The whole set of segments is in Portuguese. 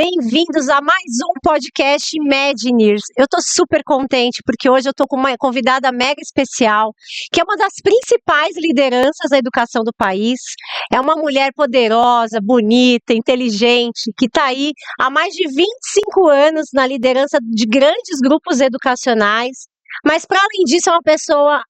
Bem-vindos a mais um podcast Imagineers. Eu tô super contente porque hoje eu tô com uma convidada mega especial, que é uma das principais lideranças da educação do país. É uma mulher poderosa, bonita, inteligente, que tá aí há mais de 25 anos na liderança de grandes grupos educacionais, mas para além disso é uma pessoa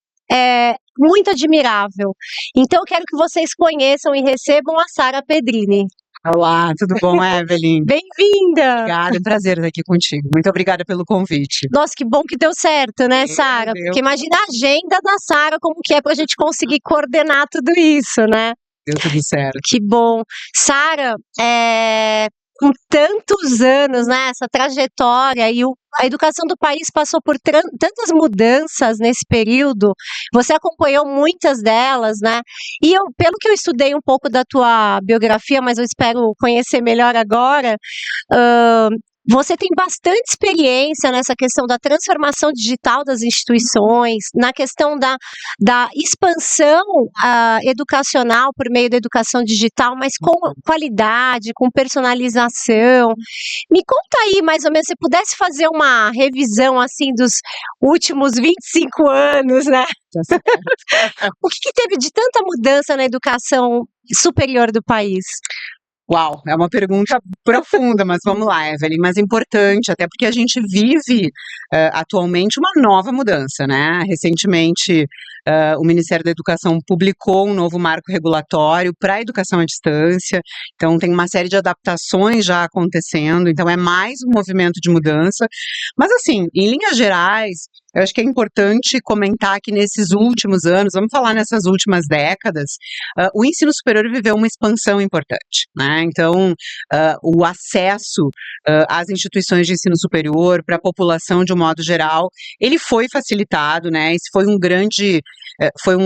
muito admirável. Então eu quero que vocês conheçam e recebam a Sara Pedrini. Olá, tudo bom, Evelyn? Bem-vinda! Obrigada, é um prazer estar aqui contigo. Muito obrigada pelo convite. Nossa, que bom que deu certo, né, Sara? Deu. Porque imagina a agenda da Sara, como que é pra gente conseguir coordenar tudo isso, né? Deu tudo certo. Que bom. Sara, com tantos anos, né, essa trajetória e a educação do país passou por tantas mudanças nesse período, você acompanhou muitas delas, né? E pelo que eu estudei um pouco da tua biografia, mas eu espero conhecer melhor agora, você tem bastante experiência nessa questão da transformação digital das instituições, na questão da expansão educacional por meio da educação digital, mas com qualidade, com personalização. Me conta aí, mais ou menos, se pudesse fazer uma revisão assim dos últimos 25 anos, né? O que teve de tanta mudança na educação superior do país? Uau, é uma pergunta profunda, mas vamos lá, Evelyn, mas importante, até porque a gente vive atualmente uma nova mudança, né? Recentemente, o Ministério da Educação publicou um novo marco regulatório para a educação à distância, então tem uma série de adaptações já acontecendo, então é mais um movimento de mudança, mas assim, em linhas gerais, eu acho que é importante comentar que nesses últimos anos, vamos falar nessas últimas décadas, o ensino superior viveu uma expansão importante, né? Então, o acesso às instituições de ensino superior para a população de um modo geral, ele foi facilitado, né? Esse foi um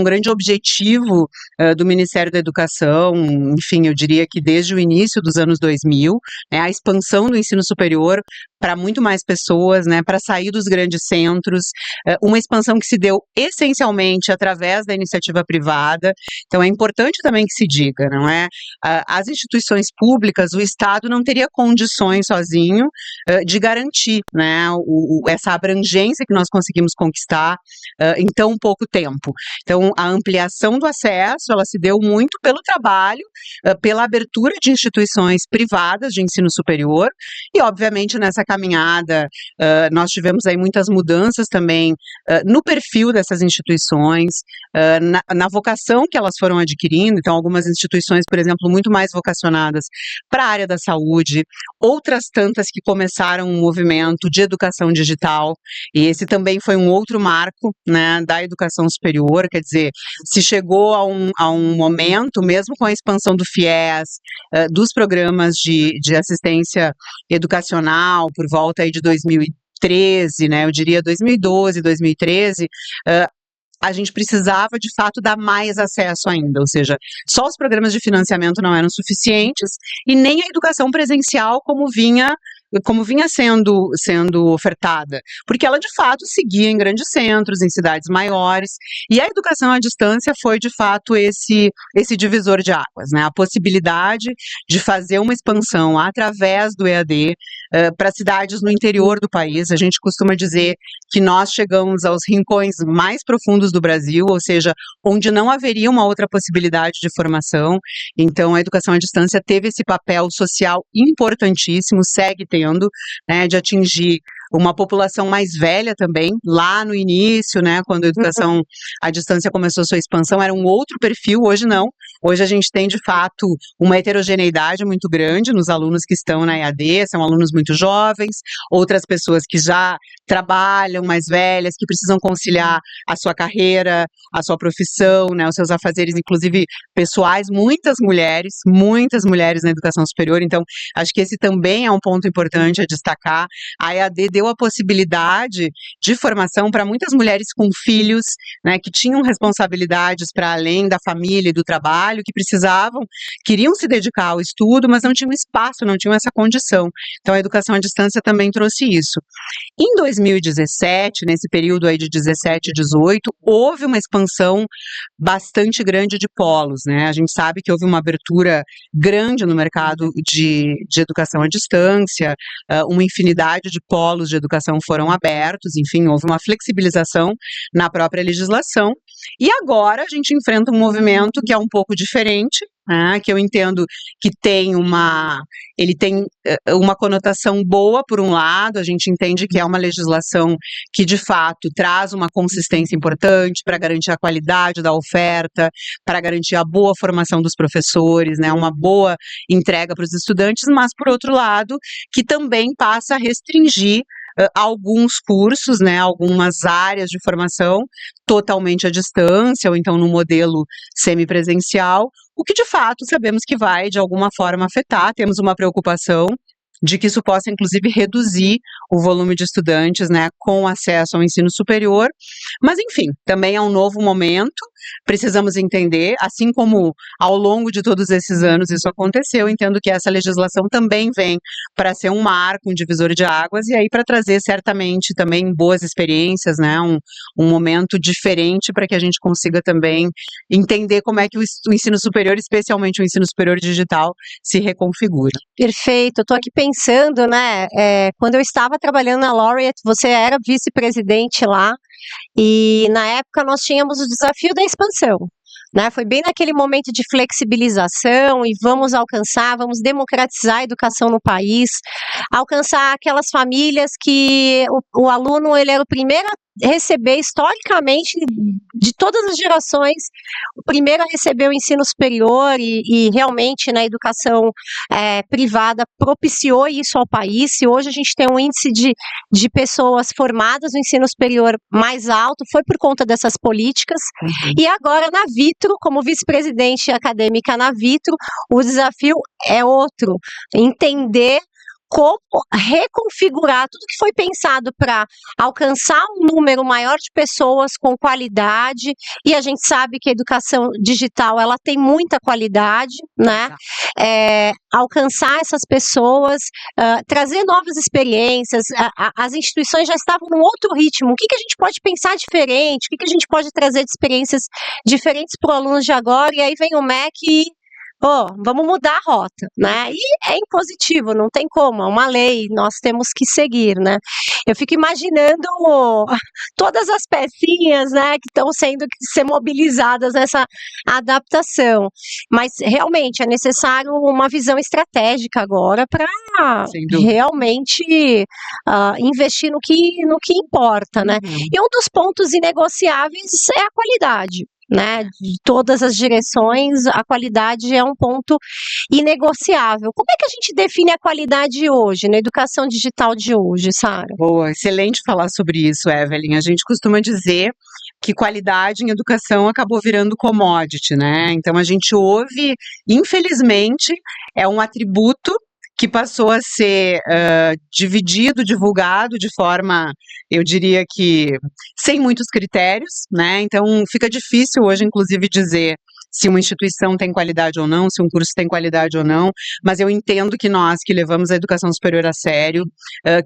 grande objetivo do Ministério da Educação, enfim, eu diria que desde o início dos anos 2000, né, a expansão do ensino superior para muito mais pessoas, né, para sair dos grandes centros, uma expansão que se deu essencialmente através da iniciativa privada. Então é importante também que se diga, não é? As instituições públicas, o Estado não teria condições sozinho de garantir, né, essa abrangência que nós conseguimos conquistar em tão pouco tempo. Então a ampliação do acesso, ela se deu muito pelo trabalho, pela abertura de instituições privadas de ensino superior e obviamente nessa caminhada nós tivemos aí muitas mudanças também no perfil dessas instituições, na vocação que elas foram adquirindo. Então algumas instituições, por exemplo, muito mais vocacionadas para a área da saúde, outras tantas que começaram um movimento de educação digital, e esse também foi um outro marco, né, da educação superior, quer dizer, se chegou a um momento, mesmo com a expansão do FIES, dos programas de assistência educacional, por volta aí de 2013, né, eu diria 2012, 2013, a gente precisava, de fato, dar mais acesso ainda, ou seja, só os programas de financiamento não eram suficientes e nem a educação presencial como vinha sendo ofertada, porque ela de fato seguia em grandes centros, em cidades maiores, e a educação à distância foi de fato esse divisor de águas, né? A possibilidade de fazer uma expansão através do EAD para cidades no interior do país. A gente costuma dizer que nós chegamos aos rincões mais profundos do Brasil, ou seja, onde não haveria uma outra possibilidade de formação. Então a educação à distância teve esse papel social importantíssimo, segue tendo, né, de atingir uma população mais velha também, lá no início, né, quando a educação à distância começou sua expansão, era um outro perfil, hoje não. Hoje a gente tem, de fato, uma heterogeneidade muito grande nos alunos que estão na EAD, são alunos muito jovens, outras pessoas que já trabalham, mais velhas, que precisam conciliar a sua carreira, a sua profissão, né, os seus afazeres, inclusive pessoais, muitas mulheres na educação superior, então acho que esse também é um ponto importante a destacar. A EAD deu a possibilidade de formação para muitas mulheres com filhos, né, que tinham responsabilidades para além da família e do trabalho, trabalho, que precisavam, queriam se dedicar ao estudo, mas não tinham espaço, não tinham essa condição. Então, a educação à distância também trouxe isso. Em 2017, nesse período aí de 17 e 18, houve uma expansão bastante grande de polos, né? A gente sabe que houve uma abertura grande no mercado de educação à distância, uma infinidade de polos de educação foram abertos, enfim, houve uma flexibilização na própria legislação, e agora a gente enfrenta um movimento que é um pouco diferente, né, que eu entendo que ele tem uma conotação boa por um lado, a gente entende que é uma legislação que de fato traz uma consistência importante para garantir a qualidade da oferta, para garantir a boa formação dos professores, né, uma boa entrega para os estudantes, mas por outro lado, que também passa a restringir alguns cursos, né, algumas áreas de formação totalmente à distância, ou então no modelo semipresencial, o que de fato sabemos que vai de alguma forma afetar, temos uma preocupação de que isso possa inclusive reduzir o volume de estudantes, né, com acesso ao ensino superior, mas enfim, também é um novo momento, precisamos entender, assim como ao longo de todos esses anos isso aconteceu, entendo que essa legislação também vem para ser um marco, um divisor de águas, e aí para trazer certamente também boas experiências, né, um momento diferente para que a gente consiga também entender como é que o ensino superior, especialmente o ensino superior digital, se reconfigura. Perfeito, eu estou aqui pensando, né, quando eu estava trabalhando na Laureate, você era vice-presidente lá, e na época nós tínhamos o desafio da expansão, né, foi bem naquele momento de flexibilização e vamos democratizar a educação no país, alcançar aquelas famílias que o aluno, ele era o primeiro a receber, historicamente, de todas as gerações, o primeiro a receber o ensino superior e realmente na educação privada propiciou isso ao país, e hoje a gente tem um índice de pessoas formadas no ensino superior mais alto, foi por conta dessas políticas, e agora na Vitro, como vice-presidente acadêmica na Vitro, o desafio é outro, entender como reconfigurar tudo que foi pensado para alcançar um número maior de pessoas com qualidade, e a gente sabe que a educação digital, ela tem muita qualidade, né, alcançar essas pessoas, trazer novas experiências, as instituições já estavam num outro ritmo, o que a gente pode pensar diferente, o que a gente pode trazer de experiências diferentes para os alunos de agora, e aí vem o MEC e vamos mudar a rota, né? E é impositivo, não tem como, é uma lei, nós temos que seguir, né? Eu fico imaginando todas as pecinhas, né, que estão sendo que ser mobilizadas nessa adaptação, mas realmente é necessário uma visão estratégica agora para realmente investir no que importa, né? E um dos pontos inegociáveis é a qualidade, né, de todas as direções, a qualidade é um ponto inegociável. Como é que a gente define a qualidade hoje, na educação digital de hoje, Sara? Boa, excelente falar sobre isso, Evelyn. A gente costuma dizer que qualidade em educação acabou virando commodity, né? Então a gente ouve, infelizmente, é um atributo que passou a ser dividido, divulgado de forma, eu diria que, sem muitos critérios, né? Então fica difícil hoje, inclusive, dizer se uma instituição tem qualidade ou não, se um curso tem qualidade ou não, mas eu entendo que nós, que levamos a educação superior a sério,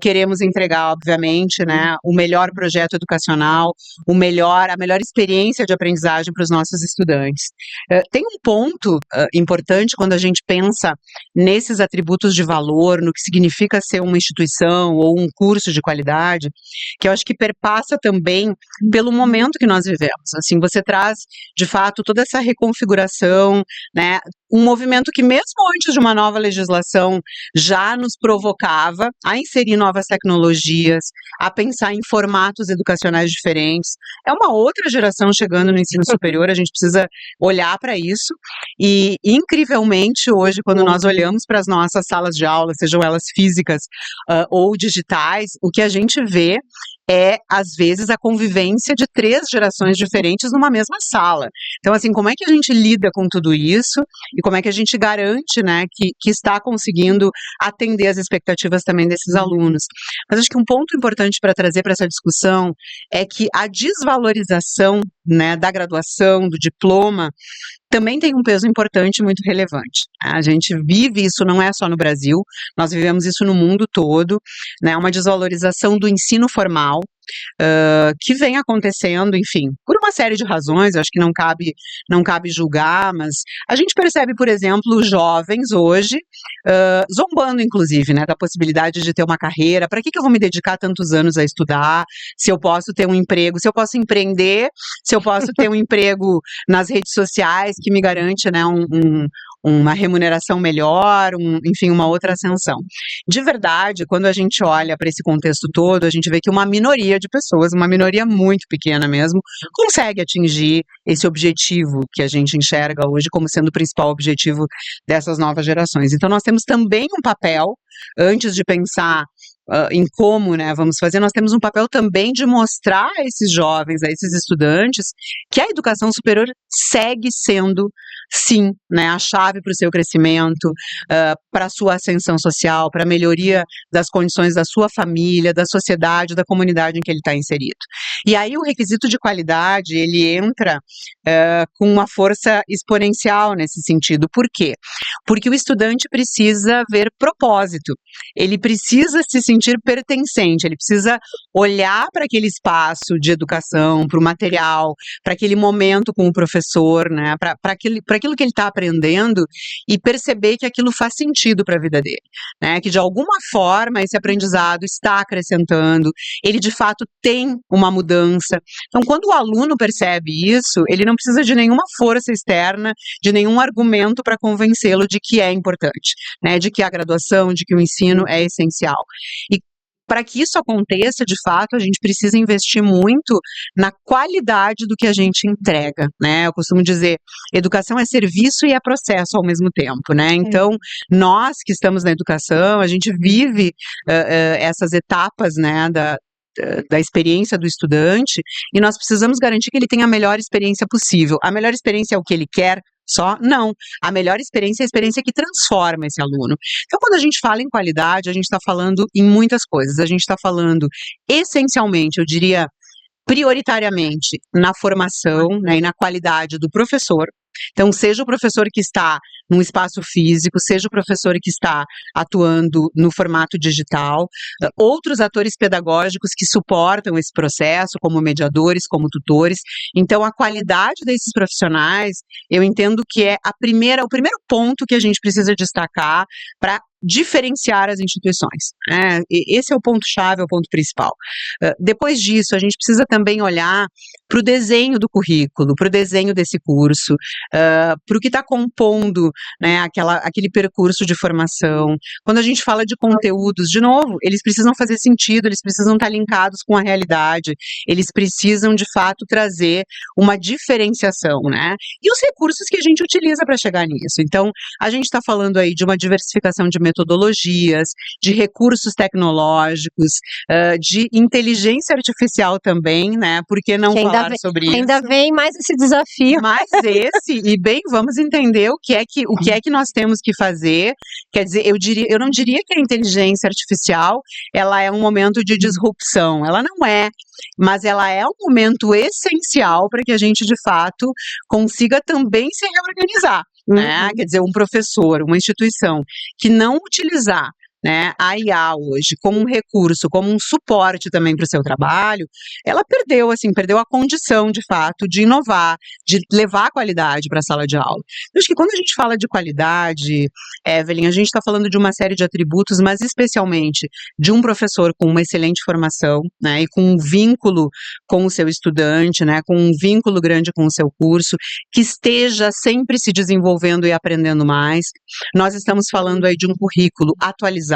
queremos entregar, obviamente, né, o melhor projeto educacional, a melhor experiência de aprendizagem para os nossos estudantes. Tem um ponto importante quando a gente pensa nesses atributos de valor, no que significa ser uma instituição ou um curso de qualidade, que eu acho que perpassa também pelo momento que nós vivemos. Assim, você traz, de fato, toda essa reconfiguração, né, um movimento que mesmo antes de uma nova legislação já nos provocava a inserir novas tecnologias, a pensar em formatos educacionais diferentes. É uma outra geração chegando no ensino superior, a gente precisa olhar para isso, e incrivelmente hoje, quando nós olhamos para as nossas salas de aula, sejam elas físicas ou digitais, o que a gente vê é, às vezes, a convivência de 3 gerações diferentes numa mesma sala. Então, assim, como é que a gente lida com tudo isso e como é que a gente garante, né, que está conseguindo atender as expectativas também desses alunos? Mas acho que um ponto importante para trazer para essa discussão é que a desvalorização né, da graduação, do diploma, também tem um peso importante e muito relevante. A gente vive isso, não é só no Brasil, nós vivemos isso no mundo todo, né, uma desvalorização do ensino formal, que vem acontecendo, enfim, por uma série de razões, eu acho que não cabe julgar, mas a gente percebe, por exemplo, jovens hoje, zombando, inclusive, né, da possibilidade de ter uma carreira. Para que eu vou me dedicar tantos anos a estudar, se eu posso ter um emprego, se eu posso empreender, se eu posso ter um emprego nas redes sociais que me garante, né, uma remuneração melhor, enfim, uma outra ascensão. De verdade, quando a gente olha para esse contexto todo, a gente vê que uma minoria de pessoas, uma minoria muito pequena mesmo, consegue atingir esse objetivo que a gente enxerga hoje como sendo o principal objetivo dessas novas gerações. Então, nós temos também um papel, antes de pensar em como, né, vamos fazer, nós temos um papel também de mostrar a esses jovens, a esses estudantes, que a educação superior segue sendo, sim, né, a chave para o seu crescimento, para a sua ascensão social, para a melhoria das condições da sua família, da sociedade, da comunidade em que ele está inserido. E aí o requisito de qualidade, ele entra com uma força exponencial nesse sentido. Por quê? Porque o estudante precisa ver propósito, ele precisa se sentir pertencente, ele precisa olhar para aquele espaço de educação, para o material, para aquele momento com o professor, né, para aquilo que ele está aprendendo e perceber que aquilo faz sentido para a vida dele, né, que de alguma forma esse aprendizado está acrescentando, ele de fato tem uma mudança. Então, quando o aluno percebe isso, ele não precisa de nenhuma força externa, de nenhum argumento para convencê-lo de que é importante, né, de que a graduação, de que o ensino é essencial. E para que isso aconteça, de fato, a gente precisa investir muito na qualidade do que a gente entrega, né? Eu costumo dizer, educação é serviço e é processo ao mesmo tempo, né? Então, nós que estamos na educação, a gente vive essas etapas, né, da experiência do estudante, e nós precisamos garantir que ele tenha a melhor experiência possível. A melhor experiência é o que ele quer? Só? Não. A melhor experiência é a experiência que transforma esse aluno. Então, quando a gente fala em qualidade, a gente está falando em muitas coisas. A gente está falando, essencialmente, eu diria, prioritariamente, na formação, né, e na qualidade do professor. Então, seja o professor que está num espaço físico, seja o professor que está atuando no formato digital, outros atores pedagógicos que suportam esse processo, como mediadores, como tutores. Então, a qualidade desses profissionais, eu entendo que é o primeiro ponto que a gente precisa destacar para diferenciar as instituições, né? Esse é o ponto-chave, é o ponto principal. Depois disso, a gente precisa também olhar para o desenho do currículo, para o desenho desse curso, para o que está compondo, né, aquele percurso de formação. Quando a gente fala de conteúdos, de novo, eles precisam fazer sentido, eles precisam estar linkados com a realidade, eles precisam, de fato, trazer uma diferenciação, né? E os recursos que a gente utiliza para chegar nisso. Então, a gente está falando aí de uma diversificação de metodologias, de recursos tecnológicos, de inteligência artificial também, né? Por que não falar sobre isso? Ainda vem mais esse desafio. E bem, vamos entender o que é que nós temos que fazer. Quer dizer, eu não diria que a inteligência artificial, ela é um momento de disrupção, ela não é, mas ela é um momento essencial para que a gente, de fato, consiga também se reorganizar. Né? Quer dizer, um professor, uma instituição que não utilizar, né, a IA hoje como um recurso, como um suporte também para o seu trabalho, ela perdeu a condição, de fato, de inovar, de levar a qualidade para a sala de aula. Eu acho que quando a gente fala de qualidade, Evelyn, a gente está falando de uma série de atributos, mas especialmente de um professor com uma excelente formação, né, e com um vínculo com o seu estudante, né, com um vínculo grande com o seu curso, que esteja sempre se desenvolvendo e aprendendo mais. Nós estamos falando aí de um currículo atualizado,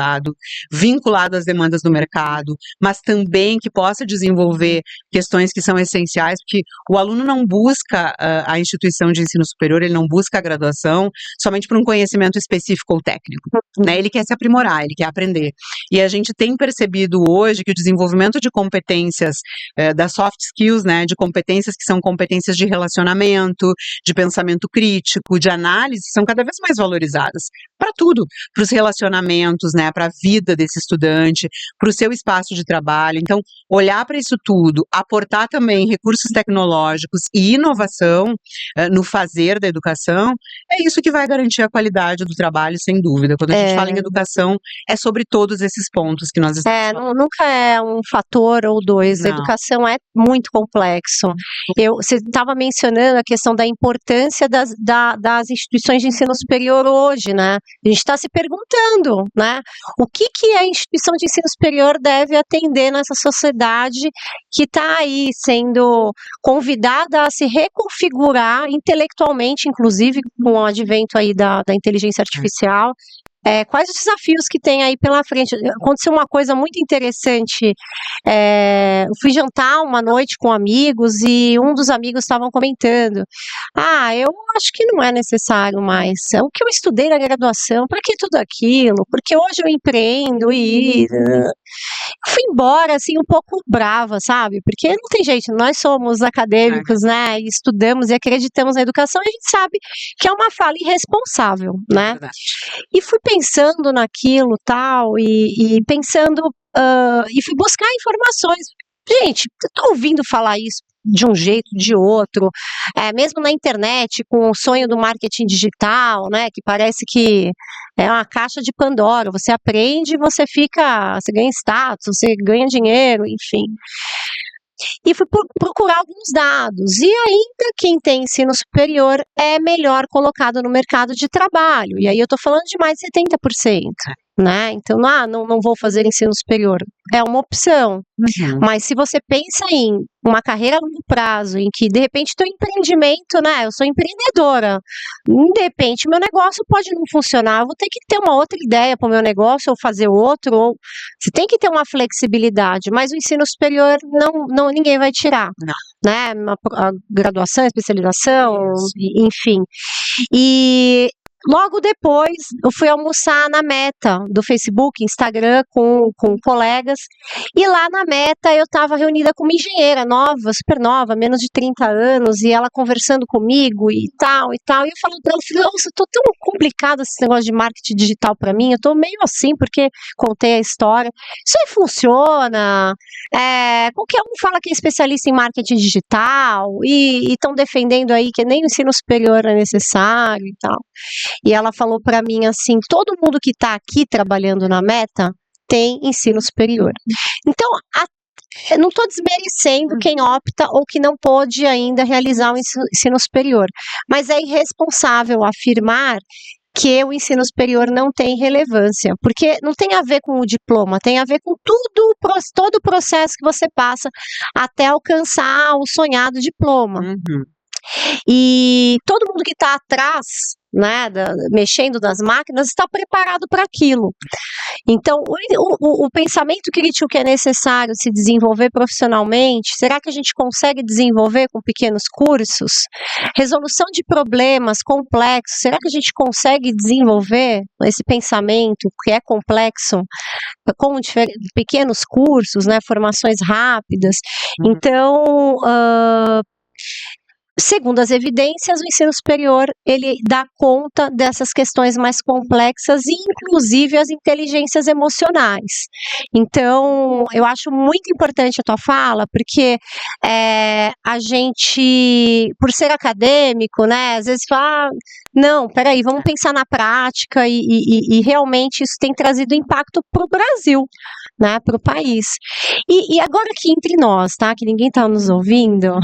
vinculado às demandas do mercado, mas também que possa desenvolver questões que são essenciais, porque o aluno não busca a instituição de ensino superior, ele não busca a graduação somente por um conhecimento específico ou técnico. né? Ele quer se aprimorar, ele quer aprender. E a gente tem percebido hoje que o desenvolvimento de competências, das soft skills, né, de competências que são competências de relacionamento, de pensamento crítico, de análise, são cada vez mais valorizadas para tudo, para os relacionamentos, né, para a vida desse estudante, para o seu espaço de trabalho. Então, olhar para isso tudo, aportar também recursos tecnológicos e inovação no fazer da educação, é isso que vai garantir a qualidade do trabalho, sem dúvida. Quando a gente fala em educação, é sobre todos esses pontos que nós estamos falando. Nunca é um fator ou dois. A Não. educação é muito complexo. Você estava mencionando a questão da importância das instituições de ensino superior hoje, né? A gente está se perguntando, né? O que a instituição de ensino superior deve atender nessa sociedade que está aí sendo convidada a se reconfigurar intelectualmente, inclusive com o advento aí da inteligência artificial. Quais os desafios que tem aí pela frente? Aconteceu uma coisa muito interessante. Eu fui jantar uma noite com amigos e um dos amigos estavam comentando: eu acho que não é necessário mais. É o que eu estudei na graduação, para que tudo aquilo? Porque hoje eu empreendo e eu fui embora assim um pouco brava, sabe? Porque não tem jeito, nós somos acadêmicos, né? E estudamos e acreditamos na educação e a gente sabe que é uma fala irresponsável, né? Verdade. E fui pensando naquilo tal, e pensando, e fui buscar informações. Gente, eu tô ouvindo falar isso de um jeito, de outro, mesmo na internet, com o sonho do marketing digital, né, que parece que é uma caixa de Pandora, você aprende, você ganha status, você ganha dinheiro, enfim. E fui procurar alguns dados, e ainda quem tem ensino superior é melhor colocado no mercado de trabalho, e aí eu tô falando de mais de 70%, né, então não vou fazer ensino superior, é uma opção, mas se você pensa em uma carreira a longo prazo, em que de repente teu empreendimento, né, eu sou empreendedora, de repente meu negócio pode não funcionar, eu vou ter que ter uma outra ideia para o meu negócio, ou fazer outro, ou você tem que ter uma flexibilidade, mas o ensino superior não ninguém vai tirar, né, a graduação, a especialização, enfim, e logo depois, eu fui almoçar na Meta do Facebook, Instagram, com colegas, e lá na Meta eu estava reunida com uma engenheira nova, super nova, menos de 30 anos, e ela conversando comigo e tal, e eu falando pra ela, nossa, tô tão complicado esse negócio de marketing digital pra mim, eu tô meio assim, porque contei a história, isso aí funciona, qualquer um fala que é especialista em marketing digital, e estão defendendo aí que nem o ensino superior é necessário e tal. E ela falou para mim assim, todo mundo que está aqui trabalhando na Meta tem ensino superior. Então, eu não estou desmerecendo quem opta ou que não pôde ainda realizar o ensino superior, mas é irresponsável afirmar que o ensino superior não tem relevância, porque não tem a ver com o diploma, tem a ver com todo o processo que você passa até alcançar o sonhado diploma. E todo mundo que está atrás, né, mexendo nas máquinas, está preparado para aquilo. Então, o pensamento crítico que é necessário se desenvolver profissionalmente, será que a gente consegue desenvolver com pequenos cursos? Resolução de problemas complexos, será que a gente consegue desenvolver esse pensamento que é complexo com pequenos cursos, né, formações rápidas? Então, segundo as evidências, o ensino superior, ele dá conta dessas questões mais complexas, inclusive as inteligências emocionais. Então, eu acho muito importante a tua fala, porque a gente, por ser acadêmico, né, às vezes fala, não, peraí, vamos pensar na prática, e realmente isso tem trazido impacto para o Brasil, né, para o país. E agora aqui entre nós, tá, que ninguém está nos ouvindo,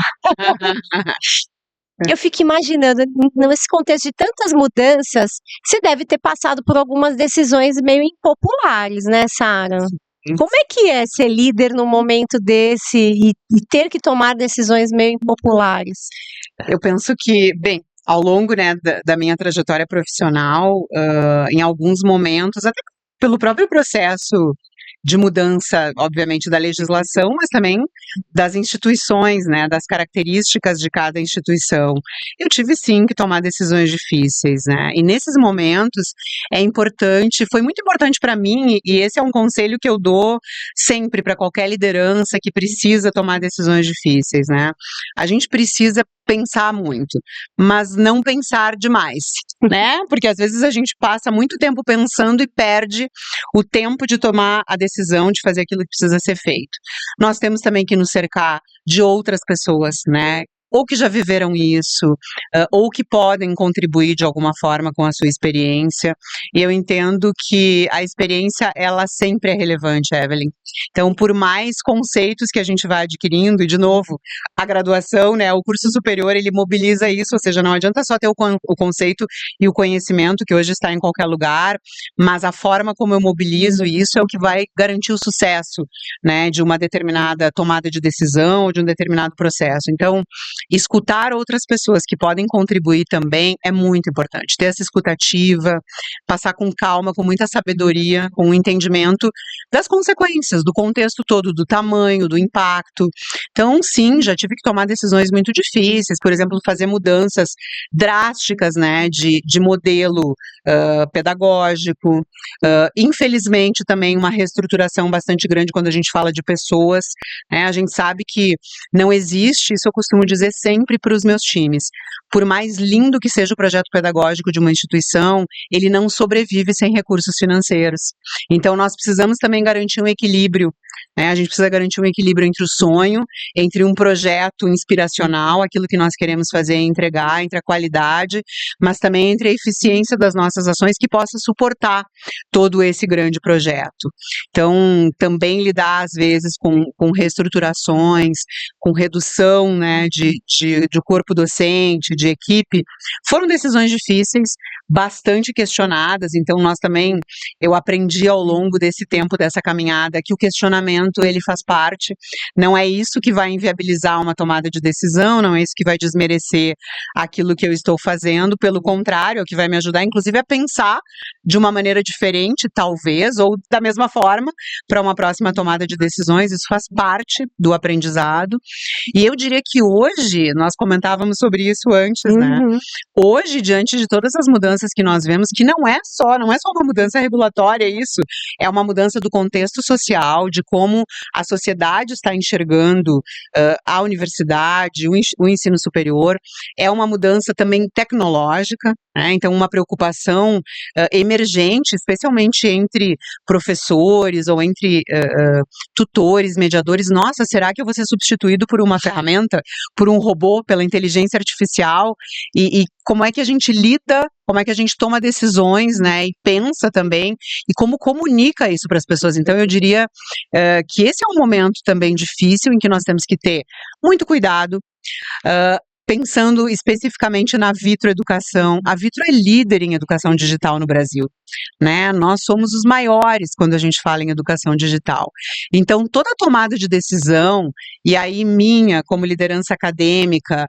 eu fico imaginando, nesse contexto de tantas mudanças, você deve ter passado por algumas decisões meio impopulares, né, Sara? Como é que é ser líder num momento desse e ter que tomar decisões meio impopulares? Eu penso que, bem, ao longo, né, da minha trajetória profissional, em alguns momentos, até pelo próprio processo de mudança, obviamente, da legislação, mas também das instituições, né, das características de cada instituição. Eu tive sim que tomar decisões difíceis, né? E nesses momentos é importante, foi muito importante para mim, e esse é um conselho que eu dou sempre para qualquer liderança que precisa tomar decisões difíceis, né? A gente precisa pensar muito, mas não pensar demais, né? Porque às vezes a gente passa muito tempo pensando e perde o tempo de tomar a decisão de fazer aquilo que precisa ser feito. Nós temos também que nos cercar de outras pessoas, né? Ou que já viveram isso, ou que podem contribuir de alguma forma com a sua experiência. E eu entendo que a experiência, ela sempre é relevante, Evelyn. Então, por mais conceitos que a gente vai adquirindo, e de novo, a graduação, né, o curso superior, ele mobiliza isso, ou seja, não adianta só ter o conceito e o conhecimento, que hoje está em qualquer lugar, mas a forma como eu mobilizo isso é o que vai garantir o sucesso, né, de uma determinada tomada de decisão ou de um determinado processo. Então, escutar outras pessoas que podem contribuir também é muito importante. Ter essa escutativa, passar com calma, com muita sabedoria, com o entendimento das consequências, do contexto todo, do tamanho, do impacto. Então, sim, já tive que tomar decisões muito difíceis, por exemplo, fazer mudanças drásticas, né, de modelo pedagógico. Infelizmente, também uma reestruturação bastante grande quando a gente fala de pessoas, né? A gente sabe que não existe, isso eu costumo dizer sempre para os meus times, por mais lindo que seja o projeto pedagógico de uma instituição, ele não sobrevive sem recursos financeiros. Então, nós precisamos também garantir um equilíbrio, né? A gente precisa garantir um equilíbrio entre o sonho, entre um projeto inspiracional, aquilo que nós queremos fazer e entregar, entre a qualidade, mas também entre a eficiência das nossas ações que possa suportar todo esse grande projeto. Então, também lidar, às vezes, com reestruturações, com redução, né, de corpo docente, de equipe, foram decisões difíceis, bastante questionadas. Então, nós também, eu aprendi ao longo desse tempo, dessa caminhada, que o questionamento, ele faz parte, não é isso que vai inviabilizar uma tomada de decisão, não é isso que vai desmerecer aquilo que eu estou fazendo, pelo contrário, é o que vai me ajudar, inclusive, a pensar de uma maneira diferente, talvez, ou da mesma forma, para uma próxima tomada de decisões. Isso faz parte do aprendizado. E eu diria que hoje, nós comentávamos sobre isso antes, né? Hoje, diante de todas as mudanças que nós vemos, que não é só uma mudança regulatória, isso é uma mudança do contexto social, de como a sociedade está enxergando a universidade, o ensino superior, é uma mudança também tecnológica, né? Então, uma preocupação emergente, especialmente entre professores ou entre tutores, mediadores. Nossa, será que eu vou ser substituído por uma ferramenta, por um robô, pela inteligência artificial? E como é que a gente lida, como é que a gente toma decisões, né, e pensa também, e como comunica isso para as pessoas. Então, eu diria que esse é um momento também difícil, em que nós temos que ter muito cuidado, pensando especificamente na Vitro Educação. A Vitro é líder em educação digital no Brasil, né? Nós somos os maiores quando a gente fala em educação digital. Então, toda tomada de decisão, e aí minha como liderança acadêmica,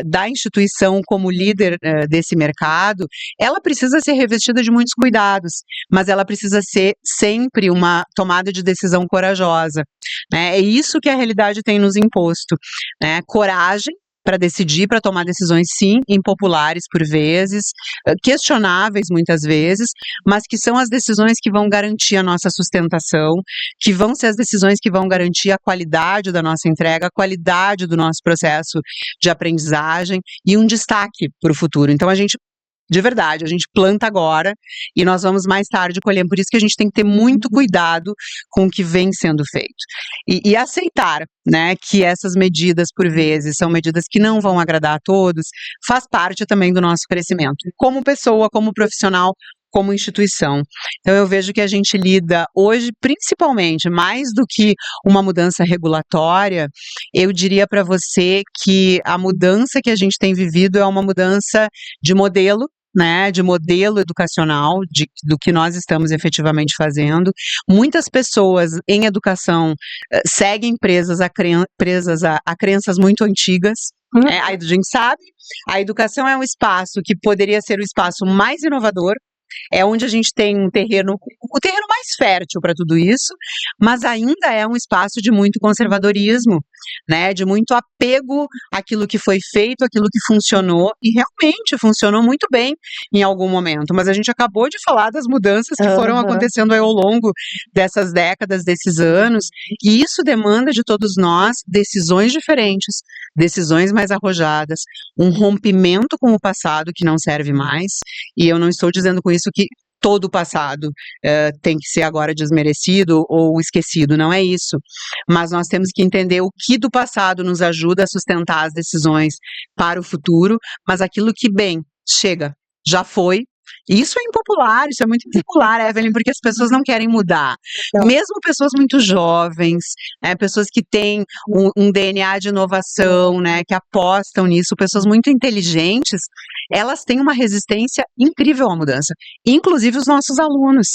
da instituição como líder desse mercado, ela precisa ser revestida de muitos cuidados, mas ela precisa ser sempre uma tomada de decisão corajosa, né? É isso que a realidade tem nos imposto, né? Coragem para decidir, para tomar decisões, sim, impopulares por vezes, questionáveis muitas vezes, mas que são as decisões que vão garantir a nossa sustentação, que vão ser as decisões que vão garantir a qualidade da nossa entrega, a qualidade do nosso processo de aprendizagem e um destaque para o futuro. Então, de verdade, a gente planta agora e nós vamos mais tarde colher. Por isso que a gente tem que ter muito cuidado com o que vem sendo feito. E aceitar, né, que essas medidas, por vezes, são medidas que não vão agradar a todos, faz parte também do nosso crescimento, como pessoa, como profissional, como instituição. Então, eu vejo que a gente lida hoje, principalmente, mais do que uma mudança regulatória, eu diria para você que a mudança que a gente tem vivido é uma mudança de modelo, né, de modelo educacional, do que nós estamos efetivamente fazendo. Muitas pessoas em educação seguem presas a crenças muito antigas. A gente sabe, a educação é um espaço que poderia ser o espaço mais inovador, é onde a gente tem um terreno, o terreno mais fértil para tudo isso, mas ainda é um espaço de muito conservadorismo, né, de muito apego àquilo que foi feito, àquilo que funcionou, e realmente funcionou muito bem em algum momento, mas a gente acabou de falar das mudanças que foram acontecendo aí ao longo dessas décadas, desses anos, e isso demanda de todos nós decisões diferentes, decisões mais arrojadas, um rompimento com o passado que não serve mais, e eu não estou dizendo com isso que todo o passado tem que ser agora desmerecido ou esquecido, não é isso. Mas nós temos que entender o que do passado nos ajuda a sustentar as decisões para o futuro, mas aquilo que, bem, chega, já foi. Isso é impopular, isso é muito impopular, Evelyn, porque as pessoas não querem mudar. Não. Mesmo pessoas muito jovens, pessoas que têm um DNA de inovação, né, que apostam nisso, pessoas muito inteligentes, elas têm uma resistência incrível à mudança, inclusive os nossos alunos.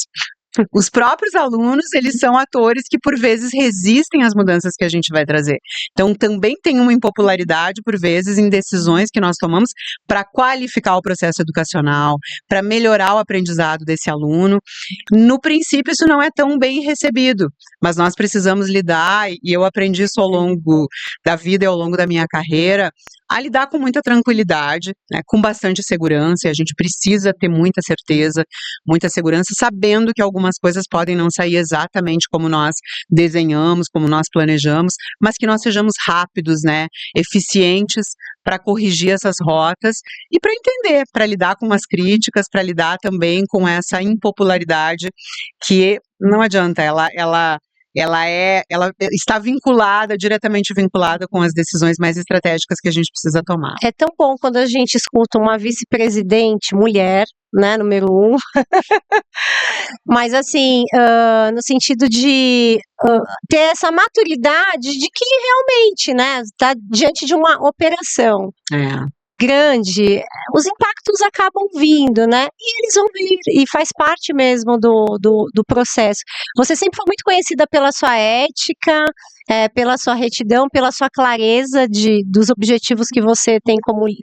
Os próprios alunos, eles são atores que por vezes resistem às mudanças que a gente vai trazer. Então também tem uma impopularidade por vezes em decisões que nós tomamos para qualificar o processo educacional, para melhorar o aprendizado desse aluno. No princípio isso não é tão bem recebido, mas nós precisamos lidar, e eu aprendi isso ao longo da vida e ao longo da minha carreira, a lidar com muita tranquilidade, né, com bastante segurança, e a gente precisa ter muita certeza, muita segurança, sabendo que algumas coisas podem não sair exatamente como nós desenhamos, como nós planejamos, mas que nós sejamos rápidos, né, eficientes para corrigir essas rotas e para entender, para lidar com as críticas, para lidar também com essa impopularidade que não adianta, ela está vinculada, diretamente vinculada com as decisões mais estratégicas que a gente precisa tomar. É tão bom quando a gente escuta uma vice-presidente mulher, né, número 1, mas assim, no sentido de ter essa maturidade de que realmente, né, está diante de uma operação grande, os impactos acabam vindo, né? E eles vão vir, e faz parte mesmo do processo. Você sempre foi muito conhecida pela sua ética, pela sua retidão, pela sua clareza dos objetivos que você tem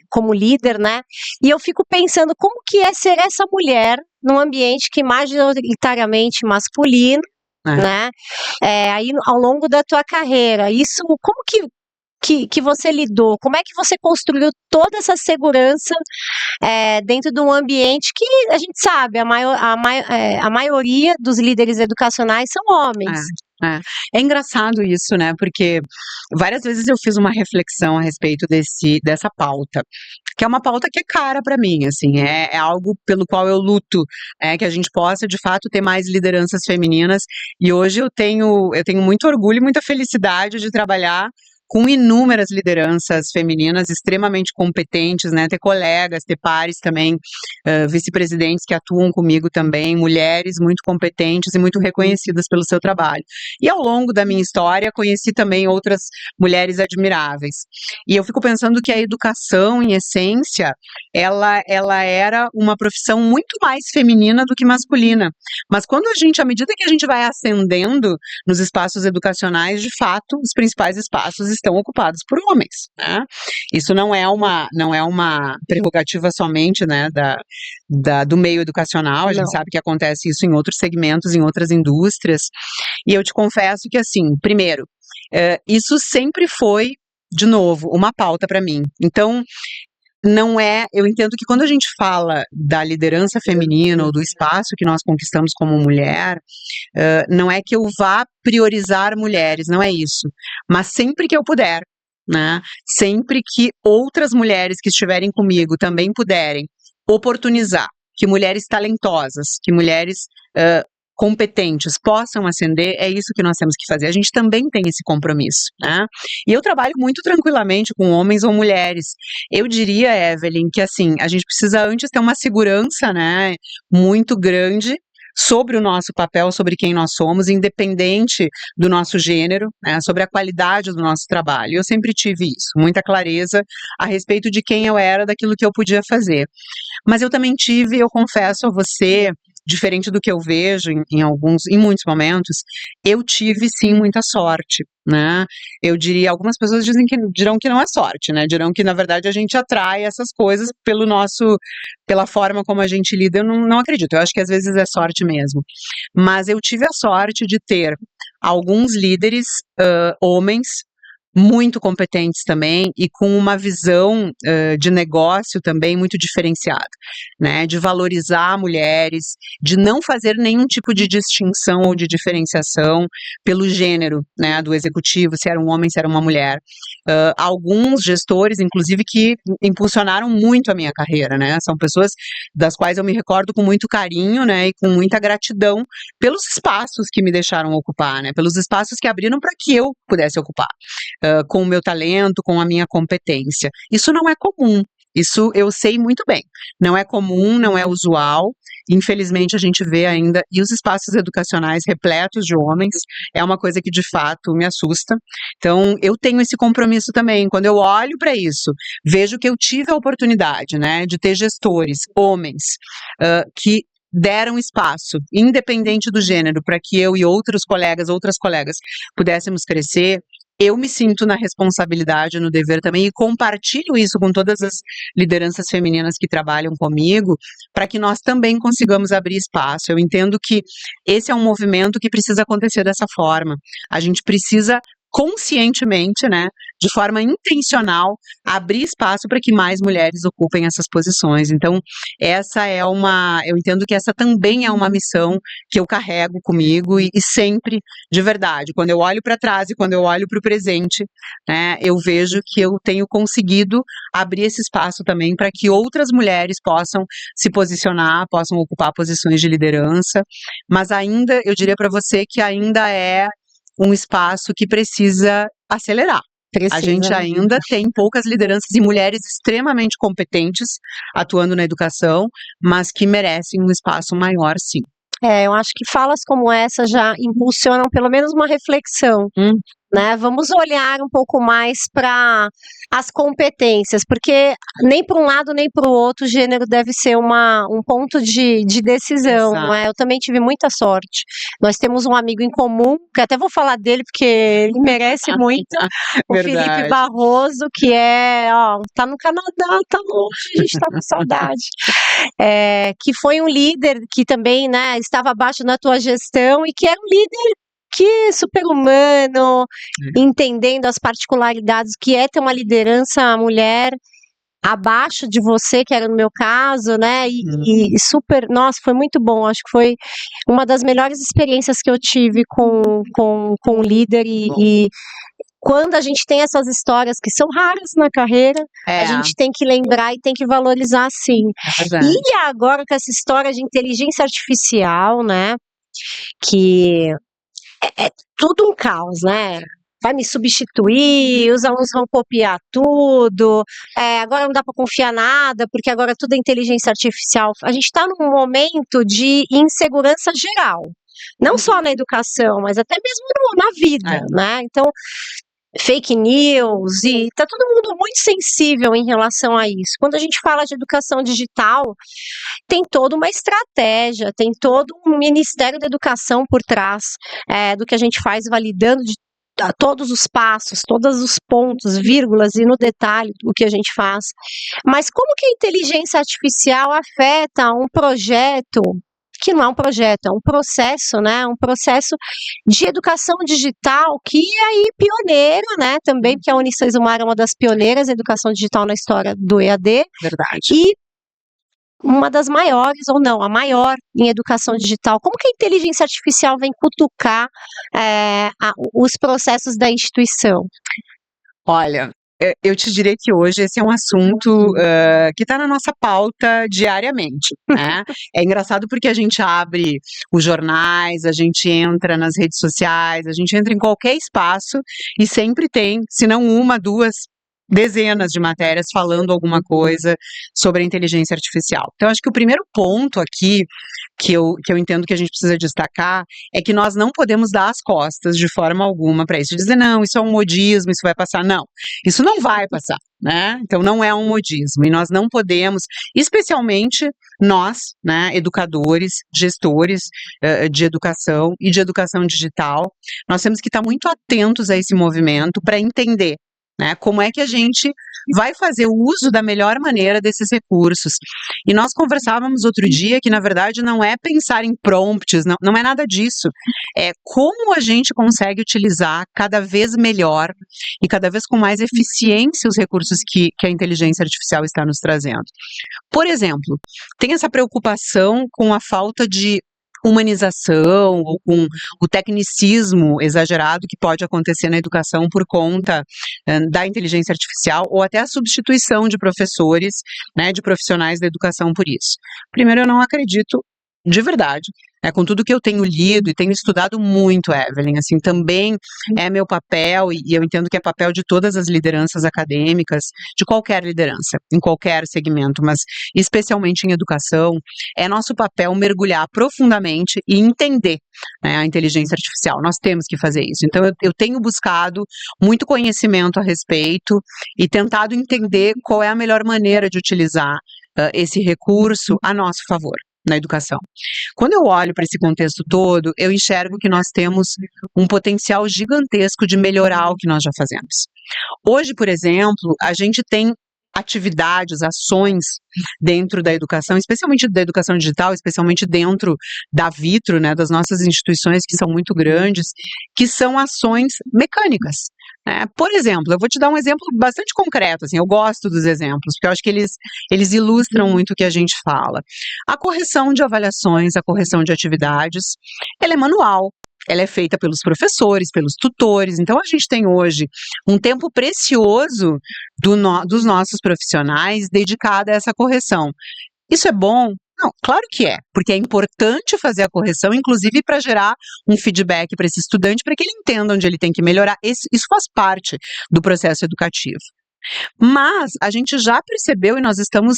como líder, né? E eu fico pensando como que é ser essa mulher num ambiente que é majoritariamente masculino, né? Aí ao longo da tua carreira, isso, como que você lidou? Como é que você construiu toda essa segurança dentro de um ambiente que a gente sabe, a maioria dos líderes educacionais são homens? É engraçado isso, né? Porque várias vezes eu fiz uma reflexão a respeito dessa pauta, que é uma pauta que é cara para mim, assim, é algo pelo qual eu luto, que a gente possa de fato ter mais lideranças femininas. E hoje eu tenho muito orgulho e muita felicidade de trabalhar com inúmeras lideranças femininas extremamente competentes, né, ter colegas, ter pares também, vice-presidentes que atuam comigo também, mulheres muito competentes e muito reconhecidas pelo seu trabalho. E ao longo da minha história, conheci também outras mulheres admiráveis. E eu fico pensando que a educação, em essência, ela era uma profissão muito mais feminina do que masculina. Mas à medida que a gente vai ascendendo nos espaços educacionais, de fato, os principais espaços estão ocupados por homens, né? Isso não é uma prerrogativa somente, né, do meio educacional. A gente sabe que acontece isso em outros segmentos, em outras indústrias. E eu te confesso que, assim, primeiro, isso sempre foi, de novo, uma pauta para mim. Então, eu entendo que quando a gente fala da liderança feminina ou do espaço que nós conquistamos como mulher, não é que eu vá priorizar mulheres, não é isso, mas sempre que eu puder, né, sempre que outras mulheres que estiverem comigo também puderem oportunizar que mulheres talentosas, que mulheres competentes possam ascender, é isso que nós temos que fazer. A gente também tem esse compromisso, né? E eu trabalho muito tranquilamente com homens ou mulheres. Eu diria, Evelyn, que assim, a gente precisa antes ter uma segurança, né, muito grande sobre o nosso papel, sobre quem nós somos, independente do nosso gênero, né, sobre a qualidade do nosso trabalho. Eu sempre tive isso, muita clareza a respeito de quem eu era, daquilo que eu podia fazer. Mas eu também tive, eu confesso a você, diferente do que eu vejo em muitos momentos, eu tive sim muita sorte, né? Eu diria, algumas pessoas dirão que não é sorte, né? Dirão que na verdade a gente atrai essas coisas pela forma como a gente lida. Eu não acredito. Eu acho que às vezes é sorte mesmo. Mas eu tive a sorte de ter alguns líderes, homens, muito competentes também e com uma visão de negócio também muito diferenciada, né? De valorizar mulheres, de não fazer nenhum tipo de distinção ou de diferenciação pelo gênero, né? Do executivo, se era um homem, se era uma mulher. Alguns gestores, inclusive, que impulsionaram muito a minha carreira, né? São pessoas das quais eu me recordo com muito carinho, né? E com muita gratidão pelos espaços que me deixaram ocupar, né? Pelos espaços que abriram para que eu pudesse ocupar. Com o meu talento, com a minha competência. Isso não é comum, isso eu sei muito bem. Não é comum, não é usual. Infelizmente a gente vê ainda, e os espaços educacionais repletos de homens, é uma coisa que de fato me assusta. Então eu tenho esse compromisso também. Quando eu olho para isso, vejo que eu tive a oportunidade, né, de ter gestores, homens, que deram espaço, independente do gênero, para que eu e outras colegas pudéssemos crescer. Eu me sinto na responsabilidade, no dever também, e compartilho isso com todas as lideranças femininas que trabalham comigo, para que nós também consigamos abrir espaço. Eu entendo que esse é um movimento que precisa acontecer dessa forma. A gente precisa conscientemente, né, de forma intencional, abrir espaço para que mais mulheres ocupem essas posições. Então, eu entendo que essa também é uma missão que eu carrego comigo e sempre, de verdade, quando eu olho para trás e quando eu olho para o presente, né, eu vejo que eu tenho conseguido abrir esse espaço também para que outras mulheres possam se posicionar, possam ocupar posições de liderança, mas ainda, eu diria para você que ainda é um espaço que precisa acelerar. A gente ainda tem poucas lideranças e mulheres extremamente competentes atuando na educação, mas que merecem um espaço maior, sim. Eu acho que falas como essa já impulsionam pelo menos uma reflexão, né? Vamos olhar um pouco mais para as competências, porque nem para um lado nem para o outro o gênero deve ser um ponto de decisão, não é? Eu também tive muita sorte. Nós temos um amigo em comum, que até vou falar dele porque ele merece muito, o Felipe Barroso, que tá no Canadá, tá longe, a gente tá com saudade. Que foi um líder que também, né, estava abaixo na tua gestão e que era um líder que super humano, entendendo as particularidades que é ter uma liderança mulher abaixo de você, que era no meu caso, né, e super, nossa, foi muito bom, acho que foi uma das melhores experiências que eu tive com o líder e quando a gente tem essas histórias que são raras na carreira, a gente tem que lembrar e tem que valorizar sim. E agora com essa história de inteligência artificial, né, que é tudo um caos, né? Vai me substituir, os alunos vão copiar tudo, agora não dá para confiar nada, porque agora tudo é inteligência artificial. A gente está num momento de insegurança geral, não só na educação, mas até mesmo na vida, né? Então, fake news, e tá todo mundo muito sensível em relação a isso. Quando a gente fala de educação digital, tem toda uma estratégia, tem todo um Ministério da Educação por trás do que a gente faz, validando todos os passos, todos os pontos, vírgulas e no detalhe o que a gente faz. Mas como que a inteligência artificial afeta um projeto que não é um projeto, é um processo, né? Um processo de educação digital que é aí pioneiro, né? Também, porque a Unisesumar é uma das pioneiras em educação digital na história do EAD. Verdade. E uma das maiores, ou não, a maior em educação digital. Como que a inteligência artificial vem cutucar os processos da instituição? Olha, eu te diria que hoje esse é um assunto que está na nossa pauta diariamente, né? É engraçado porque a gente abre os jornais, a gente entra nas redes sociais, a gente entra em qualquer espaço e sempre tem, se não uma, duas dezenas de matérias falando alguma coisa sobre a inteligência artificial. Então, acho que o primeiro ponto aqui que eu entendo que a gente precisa destacar é que nós não podemos dar as costas de forma alguma para isso. Dizer, não, isso é um modismo, isso vai passar. Não, isso não vai passar, né? Então, não é um modismo. E nós não podemos, especialmente nós, né, educadores, gestores de educação e de educação digital, nós temos que estar muito atentos a esse movimento para entender, né, como é que a gente vai fazer o uso da melhor maneira desses recursos. E nós conversávamos outro dia que, na verdade, não é pensar em prompts, não é nada disso. É como a gente consegue utilizar cada vez melhor e cada vez com mais eficiência os recursos que a inteligência artificial está nos trazendo. Por exemplo, tem essa preocupação com a falta de humanização ou com o tecnicismo exagerado que pode acontecer na educação por conta da inteligência artificial ou até a substituição de professores, né, de profissionais da educação por isso. Primeiro, eu não acredito de verdade, né, com tudo que eu tenho lido e tenho estudado muito, Evelyn, assim, também é meu papel, e eu entendo que é papel de todas as lideranças acadêmicas, de qualquer liderança, em qualquer segmento, mas especialmente em educação, é nosso papel mergulhar profundamente e entender, né, a inteligência artificial. Nós temos que fazer isso. Então, eu tenho buscado muito conhecimento a respeito e tentado entender qual é a melhor maneira de utilizar esse recurso a nosso favor na educação. Quando eu olho para esse contexto todo, eu enxergo que nós temos um potencial gigantesco de melhorar o que nós já fazemos. Hoje, por exemplo, a gente tem atividades, ações dentro da educação, especialmente da educação digital, especialmente dentro da Vitro, né, das nossas instituições que são muito grandes, que são ações mecânicas. Por exemplo, eu vou te dar um exemplo bastante concreto, assim, eu gosto dos exemplos, porque eu acho que eles ilustram muito o que a gente fala. A correção de avaliações, a correção de atividades, ela é manual. Ela é feita pelos professores, pelos tutores, então a gente tem hoje um tempo precioso dos nossos profissionais dedicado a essa correção. Isso é bom? Não, claro que é, porque é importante fazer a correção, inclusive para gerar um feedback para esse estudante, para que ele entenda onde ele tem que melhorar. Isso faz parte do processo educativo. Mas a gente já percebeu, e nós estamos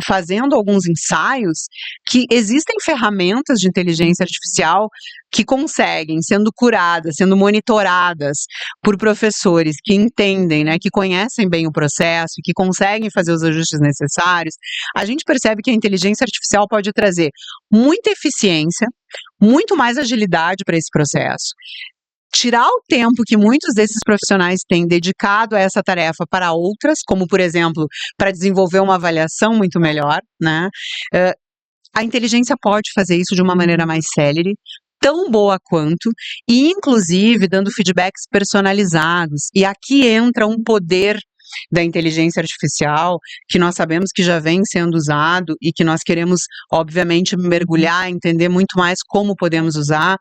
fazendo alguns ensaios, que existem ferramentas de inteligência artificial que conseguem, sendo curadas, sendo monitoradas por professores que entendem, né, que conhecem bem o processo, que conseguem fazer os ajustes necessários. A gente percebe que a inteligência artificial pode trazer muita eficiência, muito mais agilidade para esse processo. Tirar o tempo que muitos desses profissionais têm dedicado a essa tarefa para outras, como, por exemplo, para desenvolver uma avaliação muito melhor, né? A inteligência pode fazer isso de uma maneira mais célere, tão boa quanto, e inclusive dando feedbacks personalizados. E aqui entra um poder da inteligência artificial, que nós sabemos que já vem sendo usado e que nós queremos, obviamente, mergulhar, entender muito mais como podemos usar,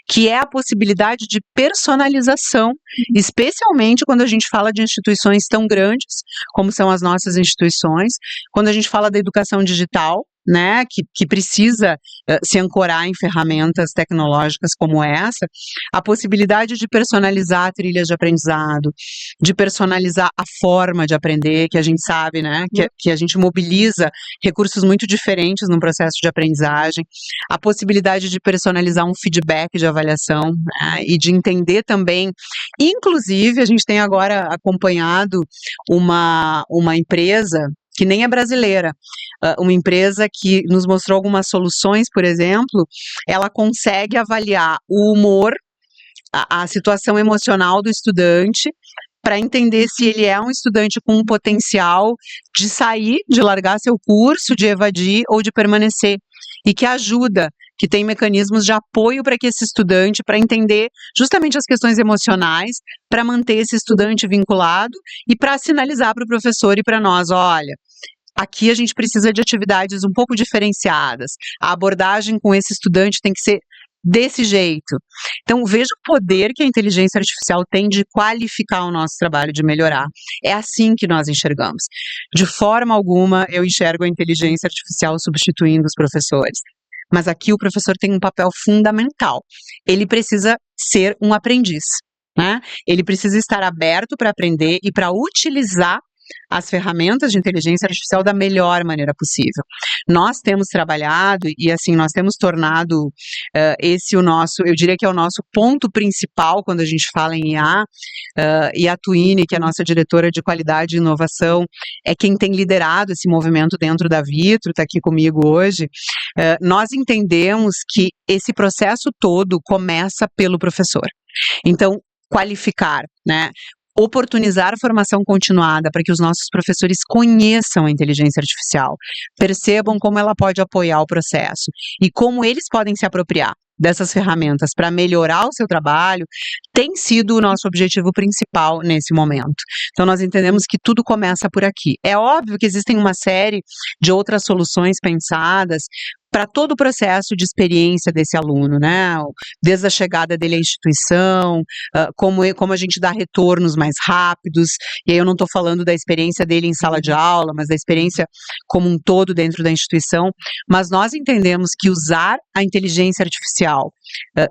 que é a possibilidade de personalização, especialmente quando a gente fala de instituições tão grandes, como são as nossas instituições, quando a gente fala da educação digital, né, que precisa se ancorar em ferramentas tecnológicas como essa, a possibilidade de personalizar trilhas de aprendizado, de personalizar a forma de aprender, que a gente sabe, né, que a gente mobiliza recursos muito diferentes no processo de aprendizagem, a possibilidade de personalizar um feedback de avaliação, né, e de entender também, inclusive a gente tem agora acompanhado uma empresa que nem é brasileira, uma empresa que nos mostrou algumas soluções, por exemplo, ela consegue avaliar o humor, a situação emocional do estudante, para entender se ele é um estudante com um potencial de sair, de largar seu curso, de evadir ou de permanecer, e que ajuda, que tem mecanismos de apoio para que esse estudante, para entender justamente as questões emocionais, para manter esse estudante vinculado e para sinalizar para o professor e para nós, olha, aqui a gente precisa de atividades um pouco diferenciadas, a abordagem com esse estudante tem que ser desse jeito. Então, veja o poder que a inteligência artificial tem de qualificar o nosso trabalho, de melhorar. É assim que nós enxergamos. De forma alguma, eu enxergo a inteligência artificial substituindo os professores. Mas aqui o professor tem um papel fundamental. Ele precisa ser um aprendiz, né? Ele precisa estar aberto para aprender e para utilizar as ferramentas de inteligência artificial da melhor maneira possível. Nós temos trabalhado e, assim, nós temos tornado esse o nosso, eu diria que é o nosso ponto principal quando a gente fala em IA, e a Twine, que é a nossa diretora de qualidade e inovação, é quem tem liderado esse movimento dentro da Vitro, está aqui comigo hoje. Nós entendemos que esse processo todo começa pelo professor. Então, qualificar, né? Oportunizar a formação continuada para que os nossos professores conheçam a inteligência artificial, percebam como ela pode apoiar o processo e como eles podem se apropriar dessas ferramentas para melhorar o seu trabalho, tem sido o nosso objetivo principal nesse momento. Então, nós entendemos que tudo começa por aqui. É óbvio que existem uma série de outras soluções pensadas para todo o processo de experiência desse aluno, né? Desde a chegada dele à instituição, como a gente dá retornos mais rápidos, e aí eu não estou falando da experiência dele em sala de aula, mas da experiência como um todo dentro da instituição, mas nós entendemos que usar a inteligência artificial,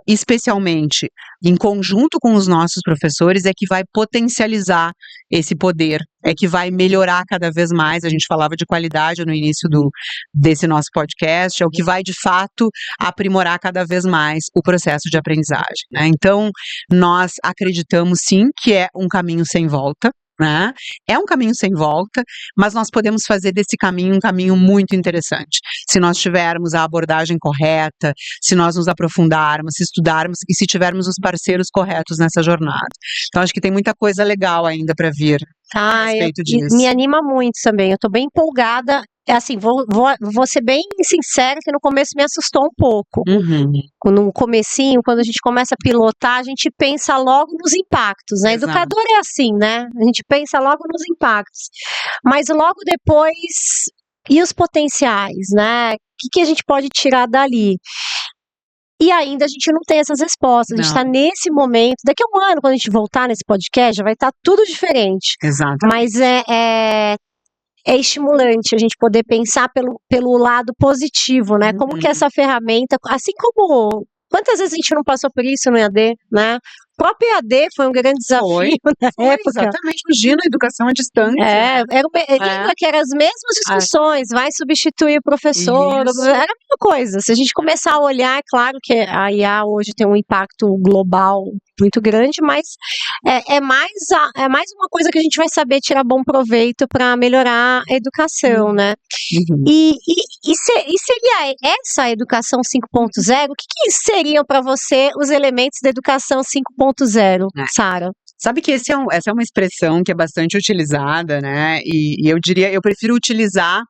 especialmente em conjunto com os nossos professores, é que vai potencializar esse poder, é que vai melhorar cada vez mais. A gente falava de qualidade no início desse nosso podcast, é o que vai, de fato, aprimorar cada vez mais o processo de aprendizagem, né? Então, nós acreditamos, sim, que é um caminho sem volta, né? É um caminho sem volta, mas nós podemos fazer desse caminho um caminho muito interessante. Se nós tivermos a abordagem correta, se nós nos aprofundarmos, se estudarmos e se tivermos os parceiros corretos nessa jornada. Então, acho que tem muita coisa legal ainda para vir a respeito disso. Me anima muito também, eu estou bem empolgada. Assim, vou ser bem sincera que no começo me assustou um pouco. No comecinho, quando a gente começa a pilotar, a gente pensa logo nos impactos, né? Exato. Educador é assim, né? A gente pensa logo nos impactos. Mas logo depois, e os potenciais, né? O que a gente pode tirar dali? E ainda a gente não tem essas respostas. A gente está nesse momento. Daqui a um ano, quando a gente voltar nesse podcast, já vai estar tudo diferente. Exato. Mas é estimulante a gente poder pensar pelo lado positivo, né? Como que essa ferramenta, assim como quantas vezes a gente não passou por isso no EAD, né? O próprio EAD foi um grande desafio na época. Exatamente, imagina a educação à distância. Lembra que eram as mesmas discussões, vai substituir o professor, era a mesma coisa. Se a gente começar a olhar, é claro que a IA hoje tem um impacto global muito grande, mas é mais uma coisa que a gente vai saber tirar bom proveito para melhorar a educação, né? E seria essa a educação 5.0? O que seriam para você os elementos da educação 5.0, Sara? Sabe que essa é uma expressão que é bastante utilizada, né? E eu prefiro utilizar,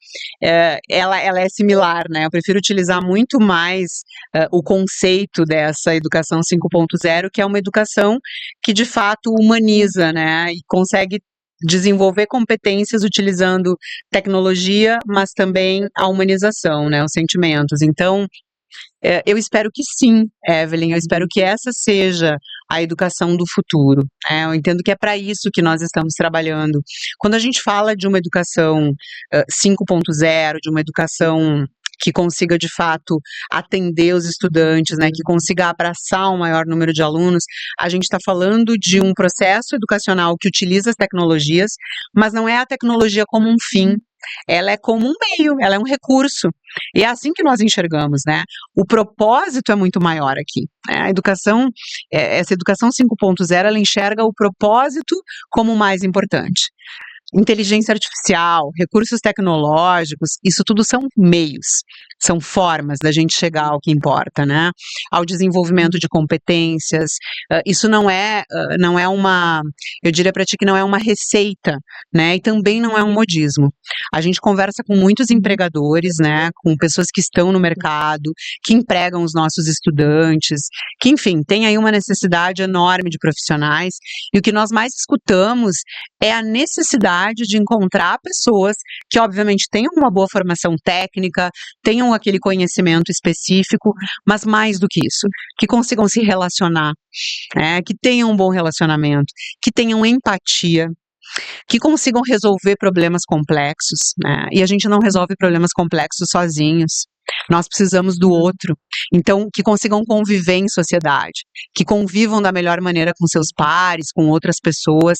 ela é similar, né? Eu prefiro utilizar muito mais o conceito dessa educação 5.0, que é uma educação que de fato humaniza, né? E consegue desenvolver competências utilizando tecnologia, mas também a humanização, né? Os sentimentos. Então, eu espero que sim, Evelyn, eu espero que essa seja a educação do futuro. Eu entendo que é para isso que nós estamos trabalhando. Quando a gente fala de uma educação 5.0, de uma educação que consiga, de fato, atender os estudantes, né, que consiga abraçar um maior número de alunos, a gente está falando de um processo educacional que utiliza as tecnologias, mas não é a tecnologia como um fim, ela é como um meio, ela é um recurso. E é assim que nós enxergamos, né? O propósito é muito maior aqui, né? A educação, essa educação 5.0, ela enxerga o propósito como o mais importante. Inteligência artificial, recursos tecnológicos, isso tudo são meios, são formas da gente chegar ao que importa, né? Ao desenvolvimento de competências. Isso não é uma, eu diria para ti que não é uma receita, né? E também não é um modismo. A gente conversa com muitos empregadores, né? Com pessoas que estão no mercado, que empregam os nossos estudantes, que, enfim, tem aí uma necessidade enorme de profissionais. E o que nós mais escutamos é a necessidade de encontrar pessoas que, obviamente, tenham uma boa formação técnica, tenham aquele conhecimento específico, mas mais do que isso, que consigam se relacionar, né, que tenham um bom relacionamento, que tenham empatia, que consigam resolver problemas complexos, né, e a gente não resolve problemas complexos sozinhos. nós precisamos do outro. Então, que consigam conviver em sociedade, que convivam da melhor maneira com seus pares, com outras pessoas.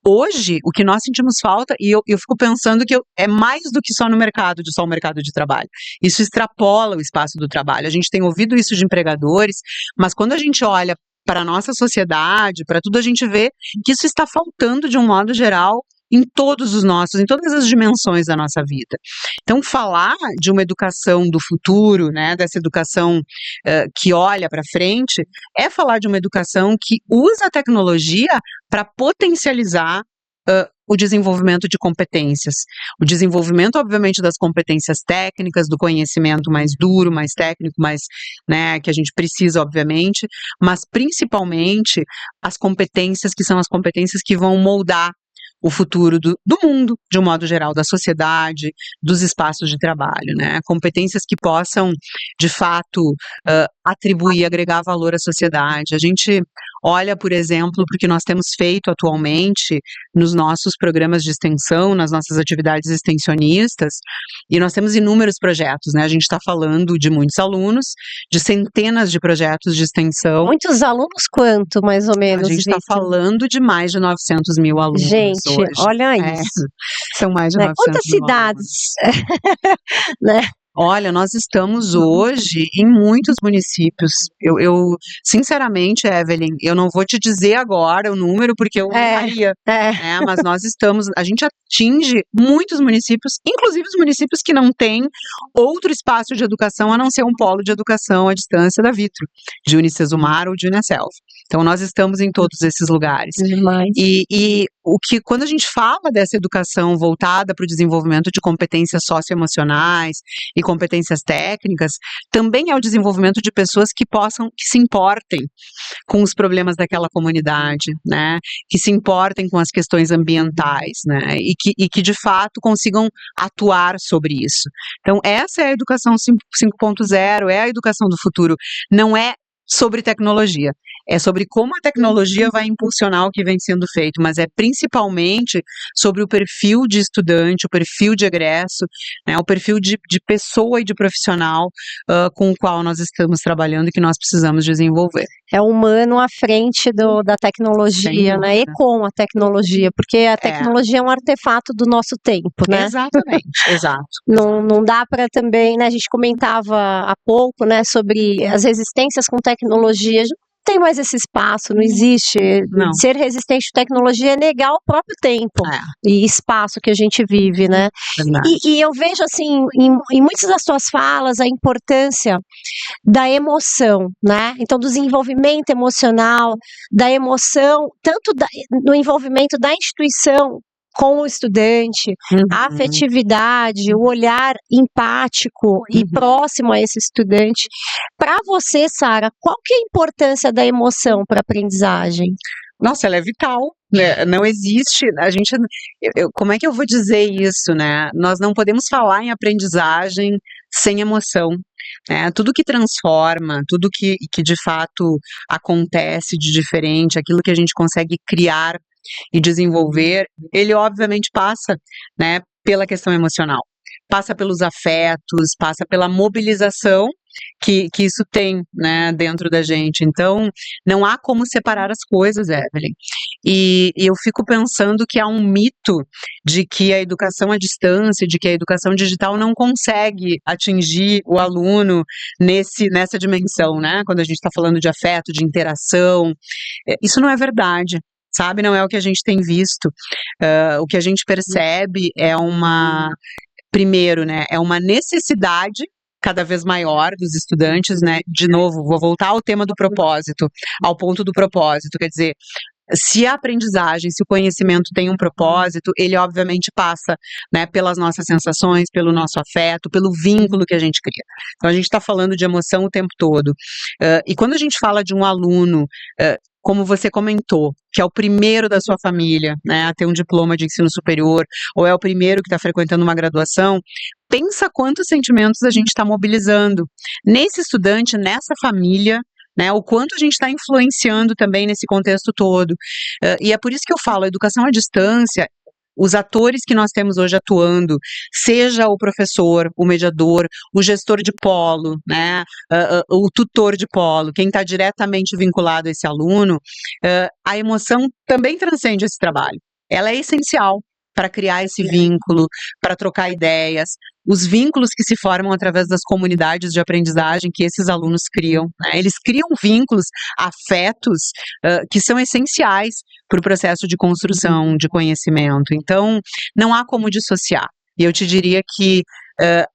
Hoje, o que nós sentimos falta, e eu fico pensando que é mais do que só no mercado, só o mercado de trabalho. Isso extrapola o espaço do trabalho. A gente tem ouvido isso de empregadores, mas quando a gente olha para a nossa sociedade, para tudo, a gente vê que isso está faltando de um modo geral em todas as dimensões da nossa vida. Então, falar de uma educação do futuro, né, dessa educação que olha para frente, é falar de uma educação que usa a tecnologia para potencializar o desenvolvimento de competências. O desenvolvimento, obviamente, das competências técnicas, do conhecimento mais duro, mais técnico, mais, né, que a gente precisa, obviamente, mas principalmente as competências que são as competências que vão moldar o futuro do mundo, de um modo geral, da sociedade, dos espaços de trabalho, né? Competências que possam, de fato, atribuir, agregar valor à sociedade. A gente olha, por exemplo, para o que nós temos feito atualmente nos nossos programas de extensão, nas nossas atividades extensionistas, e nós temos inúmeros projetos, né? A gente está falando de muitos alunos, de centenas de projetos de extensão. Muitos alunos quanto, mais ou menos? A gente está falando de mais de 900 mil alunos. Gente, hoje. olha isso. São mais de 900 Quantas mil cidades? Né? Olha, nós estamos hoje em muitos municípios. Eu sinceramente, Evelyn, eu não vou te dizer agora o número, porque eu erraria, né? Mas a gente atinge muitos municípios, inclusive os municípios que não têm outro espaço de educação a não ser um polo de educação à distância da Vitro, de Unicesumar ou de Unicelv. Então, nós estamos em todos esses lugares. E quando a gente fala dessa educação voltada para o desenvolvimento de competências socioemocionais e competências técnicas, também é o desenvolvimento de pessoas que se importem com os problemas daquela comunidade, né? Que se importem com as questões ambientais, né? E que de fato consigam atuar sobre isso. Então, essa é a educação 5.0, é a educação do futuro. Não é sobre tecnologia, é sobre como a tecnologia vai impulsionar o que vem sendo feito, mas é principalmente sobre o perfil de estudante, o perfil de egresso, né, o perfil de pessoa e de profissional com o qual nós estamos trabalhando e que nós precisamos desenvolver. É o humano à frente da tecnologia, né, e com a tecnologia, porque a tecnologia é um artefato do nosso tempo, né? Exatamente, exato. Não dá para também, né, a gente comentava há pouco, né, sobre as resistências com tecnologia, não tem mais esse espaço, não existe. Não. Ser resistente à tecnologia é negar o próprio tempo e espaço que a gente vive, né? E eu vejo, assim, em muitas das suas falas, a importância da emoção, né? Então, do desenvolvimento emocional, da emoção, tanto no envolvimento da instituição com o estudante, a afetividade, o olhar empático e próximo a esse estudante. Para você, Sara, qual que é a importância da emoção para a aprendizagem? Nossa, ela é vital, né? Não existe, como é que eu vou dizer isso, né? Nós não podemos falar em aprendizagem sem emoção, né? Tudo que transforma, tudo que de fato acontece de diferente, aquilo que a gente consegue criar e desenvolver, ele obviamente passa, né, pela questão emocional, passa pelos afetos, passa pela mobilização que isso tem, né, dentro da gente. Então, não há como separar as coisas, Evelyn. E eu fico pensando que há um mito de que a educação à distância, de que a educação digital não consegue atingir o aluno nessa dimensão, né, quando a gente está falando de afeto, de interação. Isso não é verdade. Sabe, não é o que a gente tem visto. O que a gente percebe primeiro, né, é uma necessidade cada vez maior dos estudantes, né, de novo, vou voltar ao tema do propósito, ao ponto do propósito, quer dizer, se a aprendizagem, se o conhecimento tem um propósito, ele obviamente passa, né, pelas nossas sensações, pelo nosso afeto, pelo vínculo que a gente cria. Então a gente está falando de emoção o tempo todo. E quando a gente fala de um aluno, como você comentou, que é o primeiro da sua família, né, a ter um diploma de ensino superior, ou é o primeiro que está frequentando uma graduação, pensa quantos sentimentos a gente está mobilizando nesse estudante, nessa família, né, o quanto a gente está influenciando também nesse contexto todo. E é por isso que eu falo, a educação à distância, os atores que nós temos hoje atuando, seja o professor, o mediador, o gestor de polo, né, o tutor de polo, quem está diretamente vinculado a esse aluno, a emoção também transcende esse trabalho. Ela é essencial para criar esse vínculo, para trocar ideias, os vínculos que se formam através das comunidades de aprendizagem que esses alunos criam, né? Eles criam vínculos, afetos, que são essenciais para o processo de construção de conhecimento. Então, não há como dissociar. E eu te diria que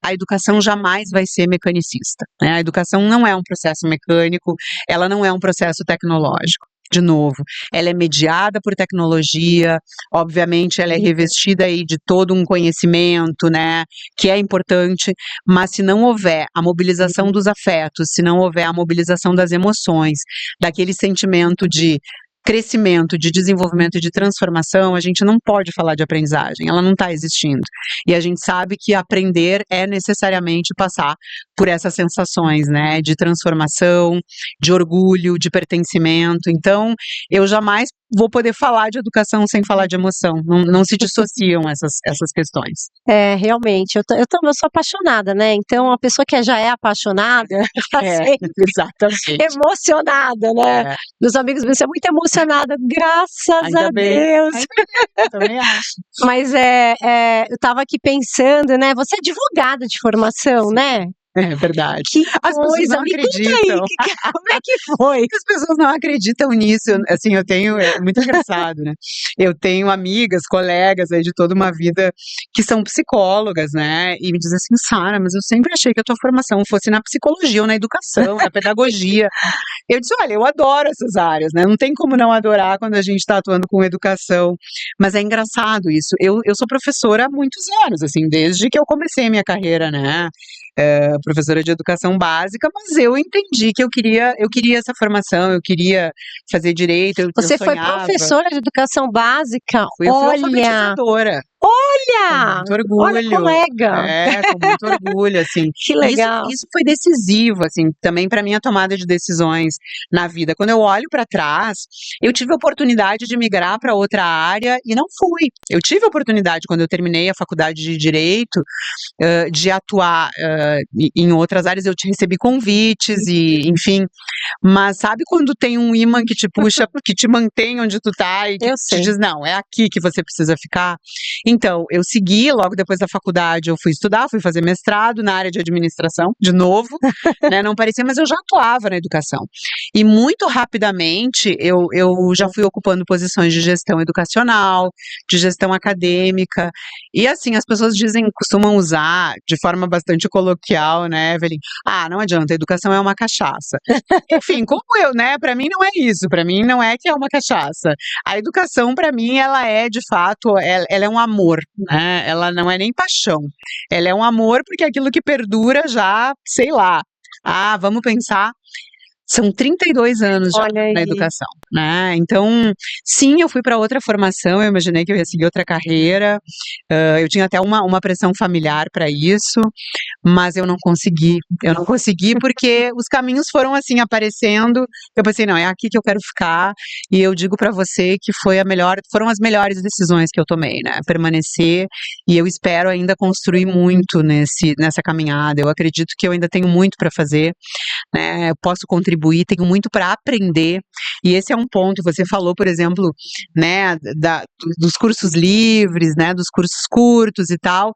a educação jamais vai ser mecanicista, né? A educação não é um processo mecânico, ela não é um processo tecnológico. De novo, ela é mediada por tecnologia, obviamente ela é revestida aí de todo um conhecimento, né, que é importante, mas se não houver a mobilização dos afetos, se não houver a mobilização das emoções, daquele sentimento de crescimento, de desenvolvimento e de transformação, a gente não pode falar de aprendizagem, ela não está existindo. E a gente sabe que aprender é necessariamente passar por essas sensações, né, de transformação, de orgulho, de pertencimento. Então, eu jamais vou poder falar de educação sem falar de emoção. Não se dissociam essas questões. Realmente, eu sou apaixonada, né? Então, a pessoa que já é apaixonada, exatamente. Emocionada, né? Meus amigos me dizem, é muito emocionada, graças Ainda a bem. Deus. Eu também acho. Mas eu estava aqui pensando, né? Você é advogada de formação, né? É verdade. Que As coisa, pessoas não me acreditam. conta aí, como é que foi? As pessoas não acreditam nisso. Assim, é muito engraçado, né? Eu tenho amigas, colegas aí de toda uma vida que são psicólogas, né? E me dizem assim, Sara, mas eu sempre achei que a tua formação fosse na psicologia ou na educação, na pedagogia. Eu disse, olha, eu adoro essas áreas, né? Não tem como não adorar quando a gente está atuando com educação. Mas é engraçado isso. Eu sou professora há muitos anos, assim, desde que eu comecei a minha carreira, né? Professora de educação básica, mas eu entendi que eu queria essa formação, eu queria fazer direito. Você foi sonhava. professora de educação básica? Eu fui alfabetizadora. Olha! Com muito orgulho. Olha, colega! Com muito orgulho, assim. Que legal. Isso foi decisivo, assim, também para minha tomada de decisões na vida. Quando eu olho para trás, eu tive a oportunidade de migrar para outra área e não fui. Eu tive a oportunidade, quando eu terminei a faculdade de Direito, de atuar em outras áreas. Eu recebi convites e, enfim, mas sabe quando tem um imã que te puxa, que te mantém onde tu tá e que te diz, não, é aqui que você precisa ficar? Então, eu segui, logo depois da faculdade eu fui estudar, fui fazer mestrado na área de administração, de novo, né, não parecia, mas eu já atuava na educação. E muito rapidamente eu já fui ocupando posições de gestão educacional, de gestão acadêmica, e assim, as pessoas costumam usar de forma bastante coloquial, né, Evelyn? Não adianta, a educação é uma cachaça. Enfim, como né, para mim não é isso, para mim não é que é uma cachaça. A educação, para mim, ela é, de fato, ela é um amor, né, ela não é nem paixão, ela é um amor porque é aquilo que perdura já, sei lá, vamos pensar, são 32 anos já na educação, né? Então, sim, eu fui para outra formação, eu imaginei que eu ia seguir outra carreira, eu tinha até uma pressão familiar para isso, mas eu não consegui porque os caminhos foram assim aparecendo, eu pensei, não, é aqui que eu quero ficar, e eu digo para você que foram as melhores decisões que eu tomei, né? Permanecer, e eu espero ainda construir muito nessa caminhada, eu acredito que eu ainda tenho muito para fazer, né? Eu posso contribuir, tenho muito para aprender, e esse é um ponto. Você falou, por exemplo, né, dos cursos livres, né, dos cursos curtos e tal.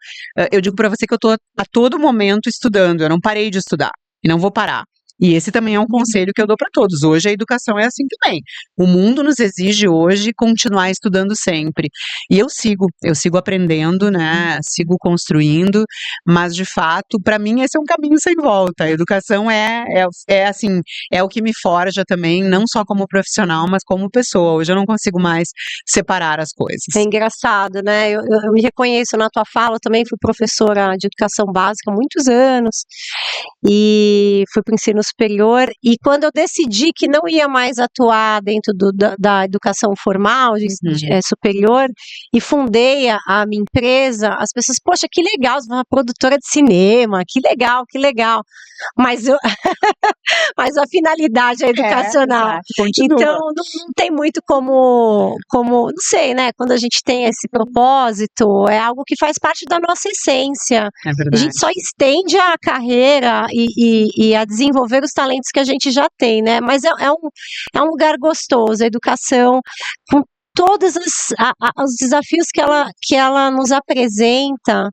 Eu digo para você que eu estou a todo momento estudando, eu não parei de estudar e não vou parar. E esse também é um conselho que eu dou para todos. Hoje a educação é assim também. O mundo nos exige hoje continuar estudando sempre. E eu sigo aprendendo, né? Sigo construindo, mas de fato, para mim esse é um caminho sem volta. A educação assim, é o que me forja também, não só como profissional, mas como pessoa. Hoje eu não consigo mais separar as coisas. É engraçado, né? Eu me reconheço na tua fala, eu também fui professora de educação básica há muitos anos e fui para o ensino superior, e quando eu decidi que não ia mais atuar dentro da educação formal, superior, e fundei a minha empresa, as pessoas, poxa, que legal, você é uma produtora de cinema, que legal, que legal. Mas, mas a finalidade é educacional. Então, não tem muito como, não sei, né? Quando a gente tem esse propósito, é algo que faz parte da nossa essência. A gente só estende a carreira e a desenvolver os talentos que a gente já tem, né? Mas é um lugar gostoso, a educação, com todos os desafios que ela nos apresenta,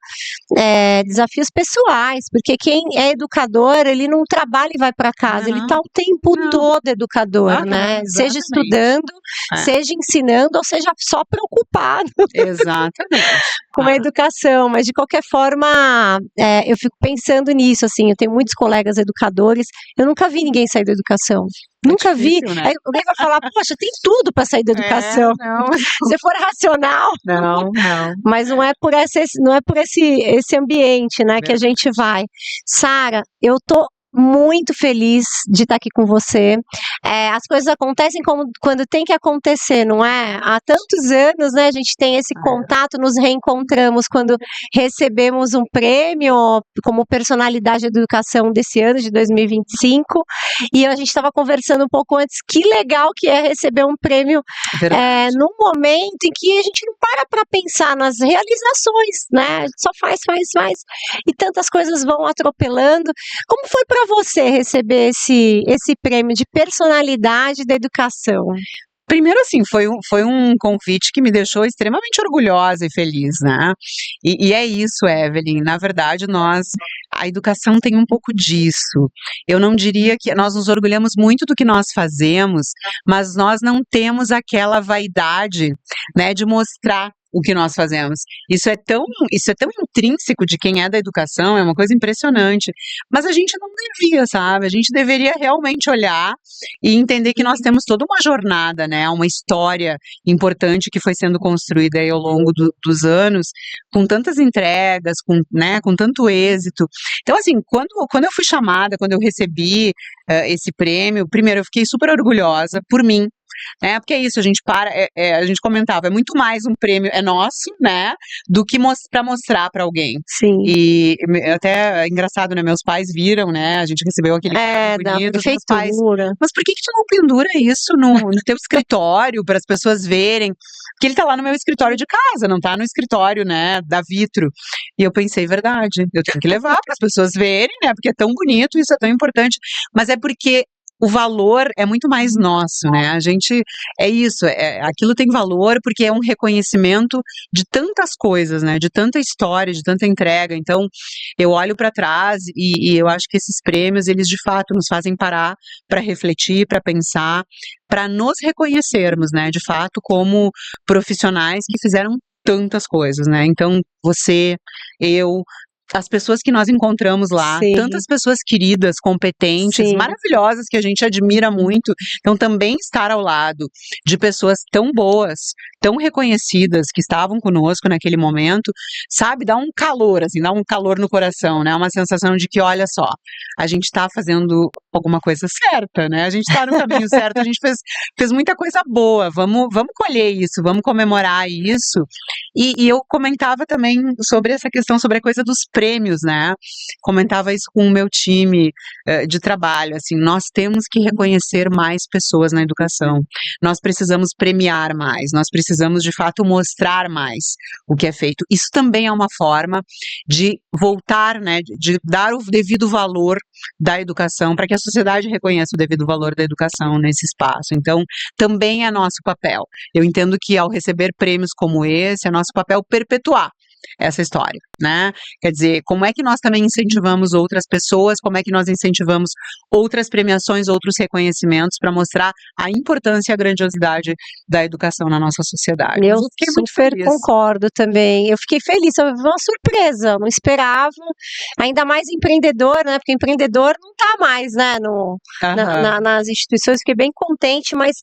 desafios pessoais, porque quem é educador, ele não trabalha e vai para casa, ele está o tempo todo educador, né? Seja estudando, seja ensinando, ou seja só preocupado com a educação, mas de qualquer forma, eu fico pensando nisso, assim, eu tenho muitos colegas educadores, eu nunca vi ninguém sair da educação. Nunca difícil, vi. Né? Aí alguém vai falar, poxa, tem tudo para sair da educação. Se for racional. Não. Mas não é por esse ambiente, né, que a gente vai. Sara, eu tô muito feliz de estar aqui com você. As coisas acontecem quando tem que acontecer, não é? Há tantos anos, né, a gente tem esse contato, nos reencontramos quando recebemos um prêmio como personalidade da educação desse ano, de 2025, e a gente estava conversando um pouco antes, que legal que é receber um prêmio num momento em que a gente não para pensar nas realizações, né? Só faz, e tantas coisas vão atropelando. Como foi para você receber esse prêmio de personalidade da educação? Primeiro, assim, foi um convite que me deixou extremamente orgulhosa e feliz, né? E é isso, Evelyn. Na verdade, a educação tem um pouco disso. Eu não diria que nós nos orgulhamos muito do que nós fazemos, mas nós não temos aquela vaidade, né, de mostrar o que nós fazemos. Isso é tão intrínseco de quem é da educação, é uma coisa impressionante. Mas a gente não devia, sabe? A gente deveria realmente olhar e entender que nós temos toda uma jornada, né? Uma história importante que foi sendo construída aí ao longo dos anos, com tantas entregas, com tanto êxito. Então, assim, quando eu fui chamada, quando eu recebi esse prêmio, primeiro eu fiquei super orgulhosa por mim, né? Porque é isso, a gente a gente comentava, é muito mais um prêmio, é nosso, né? Do que para mostrar para alguém. Sim. E até é engraçado, né? Meus pais viram, né? A gente recebeu aquele bonito, da prefeitura. Mas por que tu não pendura isso no teu escritório para as pessoas verem? Porque ele tá lá no meu escritório de casa, não tá no escritório, né, da Vitro. E eu pensei, verdade, eu tenho que levar para as pessoas verem, né? Porque é tão bonito, isso é tão importante. Mas é porque o valor é muito mais nosso, né? A gente, aquilo tem valor porque é um reconhecimento de tantas coisas, né? De tanta história, de tanta entrega. Então, eu olho para trás e eu acho que esses prêmios, eles de fato nos fazem parar para refletir, para pensar, para nos reconhecermos, né? De fato, como profissionais que fizeram tantas coisas, né? Então, você, eu, as pessoas que nós encontramos lá, tantas pessoas queridas, competentes, maravilhosas, que a gente admira muito. Então, também estar ao lado de pessoas tão boas, tão reconhecidas, que estavam conosco naquele momento, sabe, dá um calor, assim, dá um calor no coração, né? Uma sensação de que, olha só, a gente está fazendo alguma coisa certa, né? A gente está no caminho certo, a gente fez muita coisa boa, vamos colher isso, vamos comemorar isso. E eu comentava também sobre essa questão, sobre a coisa dos prêmios, né? Comentava isso com o meu time de trabalho, assim, nós temos que reconhecer mais pessoas na educação, nós precisamos premiar mais, nós precisamos de fato mostrar mais o que é feito. Isso também é uma forma de voltar, né, de dar o devido valor da educação, para que a sociedade reconheça o devido valor da educação nesse espaço. Então, também é nosso papel. Eu entendo que ao receber prêmios como esse, é nosso papel perpetuar essa história, né? Quer dizer, como é que nós também incentivamos outras pessoas, como é que nós incentivamos outras premiações, outros reconhecimentos para mostrar a importância e a grandiosidade da educação na nossa sociedade. Eu super concordo também. Eu fiquei feliz, foi uma surpresa, não esperava, ainda mais empreendedor, né? Porque empreendedor não está mais, né, nas instituições, fiquei bem contente, mas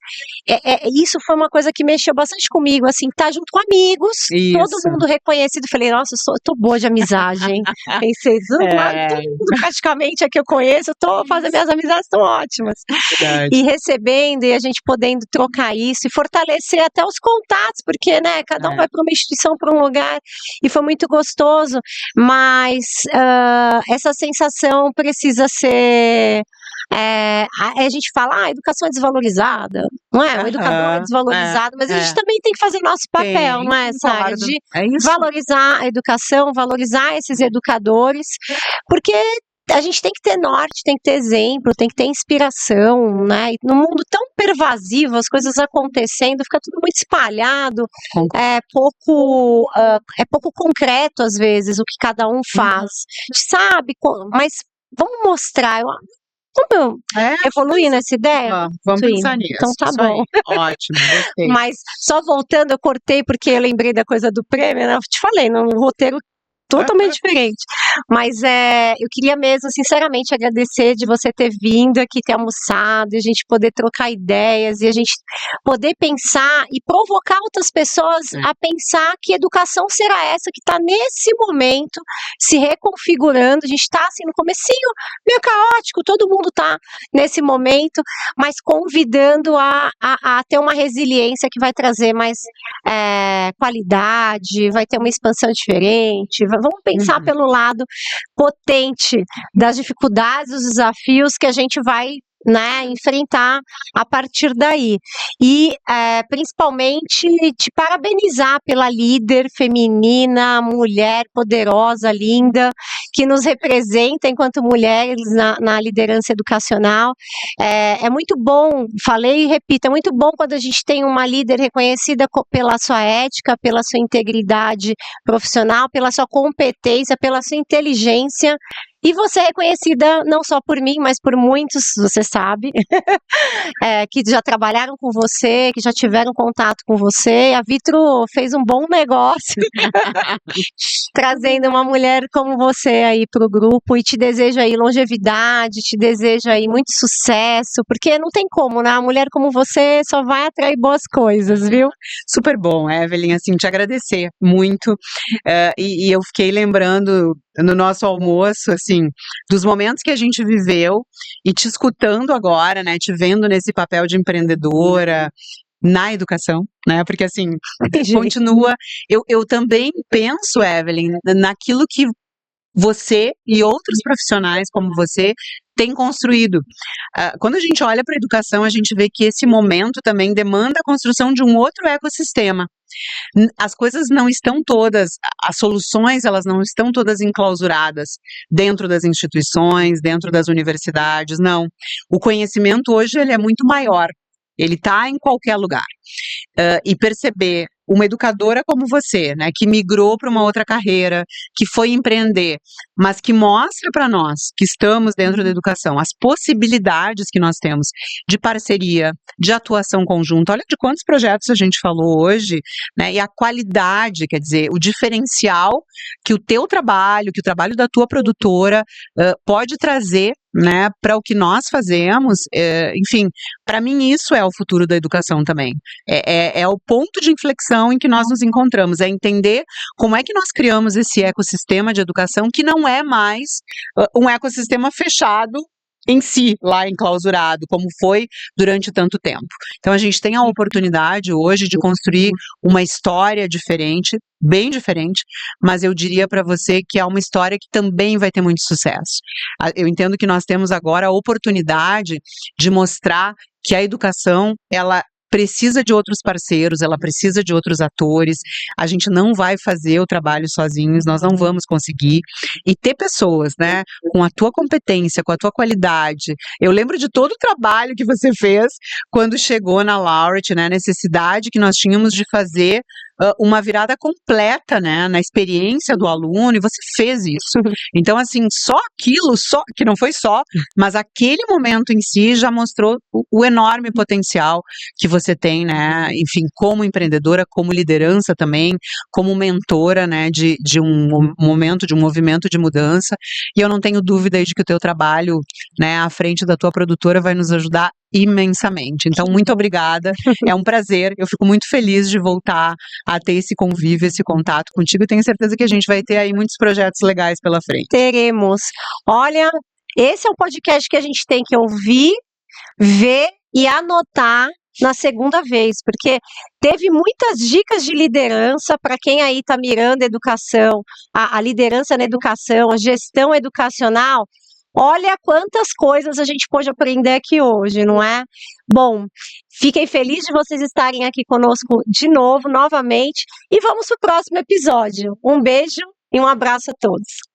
isso foi uma coisa que mexeu bastante comigo, assim, tá junto com amigos, todo mundo reconhecido, falei, nossa, eu tô boa de amizade, hein? Pensei, todo mundo praticamente aqui eu conheço, minhas amizades estão ótimas. Verdade. E recebendo, e a gente podendo trocar isso, e fortalecer até os contatos, porque, né, cada um vai para uma instituição, para um lugar, e foi muito gostoso, mas essa sensação precisa ser... a gente fala, a educação é desvalorizada, não é? O educador é desvalorizado, mas a gente também tem que fazer nosso papel, não é, Sara? De valorizar a educação, valorizar esses educadores, porque a gente tem que ter norte, tem que ter exemplo, tem que ter inspiração, né? E num mundo tão pervasivo, as coisas acontecendo, fica tudo muito espalhado, é pouco concreto às vezes o que cada um faz. A gente sabe, mas vamos mostrar. Vamos evoluir nessa ideia? Vamos pensar nisso. Então tá bom. Ótimo, gostei. Mas só voltando, eu cortei porque eu lembrei da coisa do prêmio, né? Eu te falei, no roteiro totalmente diferente. Mas eu queria mesmo, sinceramente, agradecer de você ter vindo aqui, ter almoçado, e a gente poder trocar ideias, e a gente poder pensar e provocar outras pessoas a pensar que educação será essa que está nesse momento se reconfigurando. A gente está assim no comecinho, meio caótico, todo mundo está nesse momento, mas convidando a ter uma resiliência que vai trazer mais qualidade, vai ter uma expansão diferente. Vamos pensar pelo lado potente das dificuldades, dos desafios que a gente vai, né, enfrentar a partir daí. E principalmente te parabenizar pela líder feminina, mulher poderosa, linda, que nos representa enquanto mulheres na liderança educacional. É muito bom, falei e repito, é muito bom quando a gente tem uma líder reconhecida pela sua ética, pela sua integridade profissional, pela sua competência, pela sua inteligência. E você é reconhecida não só por mim, mas por muitos, você sabe, que já trabalharam com você, que já tiveram contato com você. A Vitro fez um bom negócio, trazendo uma mulher como você aí para o grupo, e te desejo aí longevidade, te desejo aí muito sucesso, porque não tem como, né? A mulher como você só vai atrair boas coisas, viu? Super bom, Evelyn, assim, te agradecer muito, e eu fiquei lembrando no nosso almoço, assim, dos momentos que a gente viveu e te escutando agora, né, te vendo nesse papel de empreendedora na educação, né, porque assim, continua, eu também penso, Evelyn, naquilo que você e outros profissionais como você têm construído. Quando a gente olha para a educação, a gente vê que esse momento também demanda a construção de um outro ecossistema. As coisas não estão todas, as soluções, elas não estão todas enclausuradas dentro das instituições, dentro das universidades, não. O conhecimento hoje ele é muito maior, ele está em qualquer lugar. E perceber uma educadora como você, né, que migrou para uma outra carreira, que foi empreender, mas que mostra para nós que estamos dentro da educação, as possibilidades que nós temos de parceria, de atuação conjunta. Olha de quantos projetos a gente falou hoje, né, e a qualidade, quer dizer, o diferencial que o teu trabalho, que o trabalho da tua produtora pode trazer, né, para o que nós fazemos. Enfim, para mim isso é o futuro da educação também. É o ponto de inflexão em que nós nos encontramos, é entender como é que nós criamos esse ecossistema de educação que não é mais um ecossistema fechado em si, lá enclausurado, como foi durante tanto tempo. Então a gente tem a oportunidade hoje de construir uma história diferente, bem diferente, mas eu diria para você que é uma história que também vai ter muito sucesso. Eu entendo que nós temos agora a oportunidade de mostrar que a educação, ela precisa de outros parceiros, ela precisa de outros atores, a gente não vai fazer o trabalho sozinhos, nós não vamos conseguir, e ter pessoas, né, com a tua competência, com a tua qualidade. Eu lembro de todo o trabalho que você fez quando chegou na Laureate, né, a necessidade que nós tínhamos de fazer uma virada completa, né, na experiência do aluno, e você fez isso. Então, assim, só aquilo, que não foi só, mas aquele momento em si já mostrou o enorme potencial que você tem, né, enfim, como empreendedora, como liderança também, como mentora, né, de um momento, de um movimento de mudança, e eu não tenho dúvida aí de que o teu trabalho, né, à frente da tua produtora vai nos ajudar imensamente. Então, muito obrigada. É um prazer. Eu fico muito feliz de voltar a ter esse convívio, esse contato contigo. Tenho certeza que a gente vai ter aí muitos projetos legais pela frente. Teremos. Olha, esse é um podcast que a gente tem que ouvir, ver e anotar na segunda vez, porque teve muitas dicas de liderança para quem aí está mirando a educação, a liderança na educação, a gestão educacional. Olha quantas coisas a gente pôde aprender aqui hoje, não é? Bom, fiquem felizes de vocês estarem aqui conosco de novo, novamente, e vamos para o próximo episódio. Um beijo e um abraço a todos.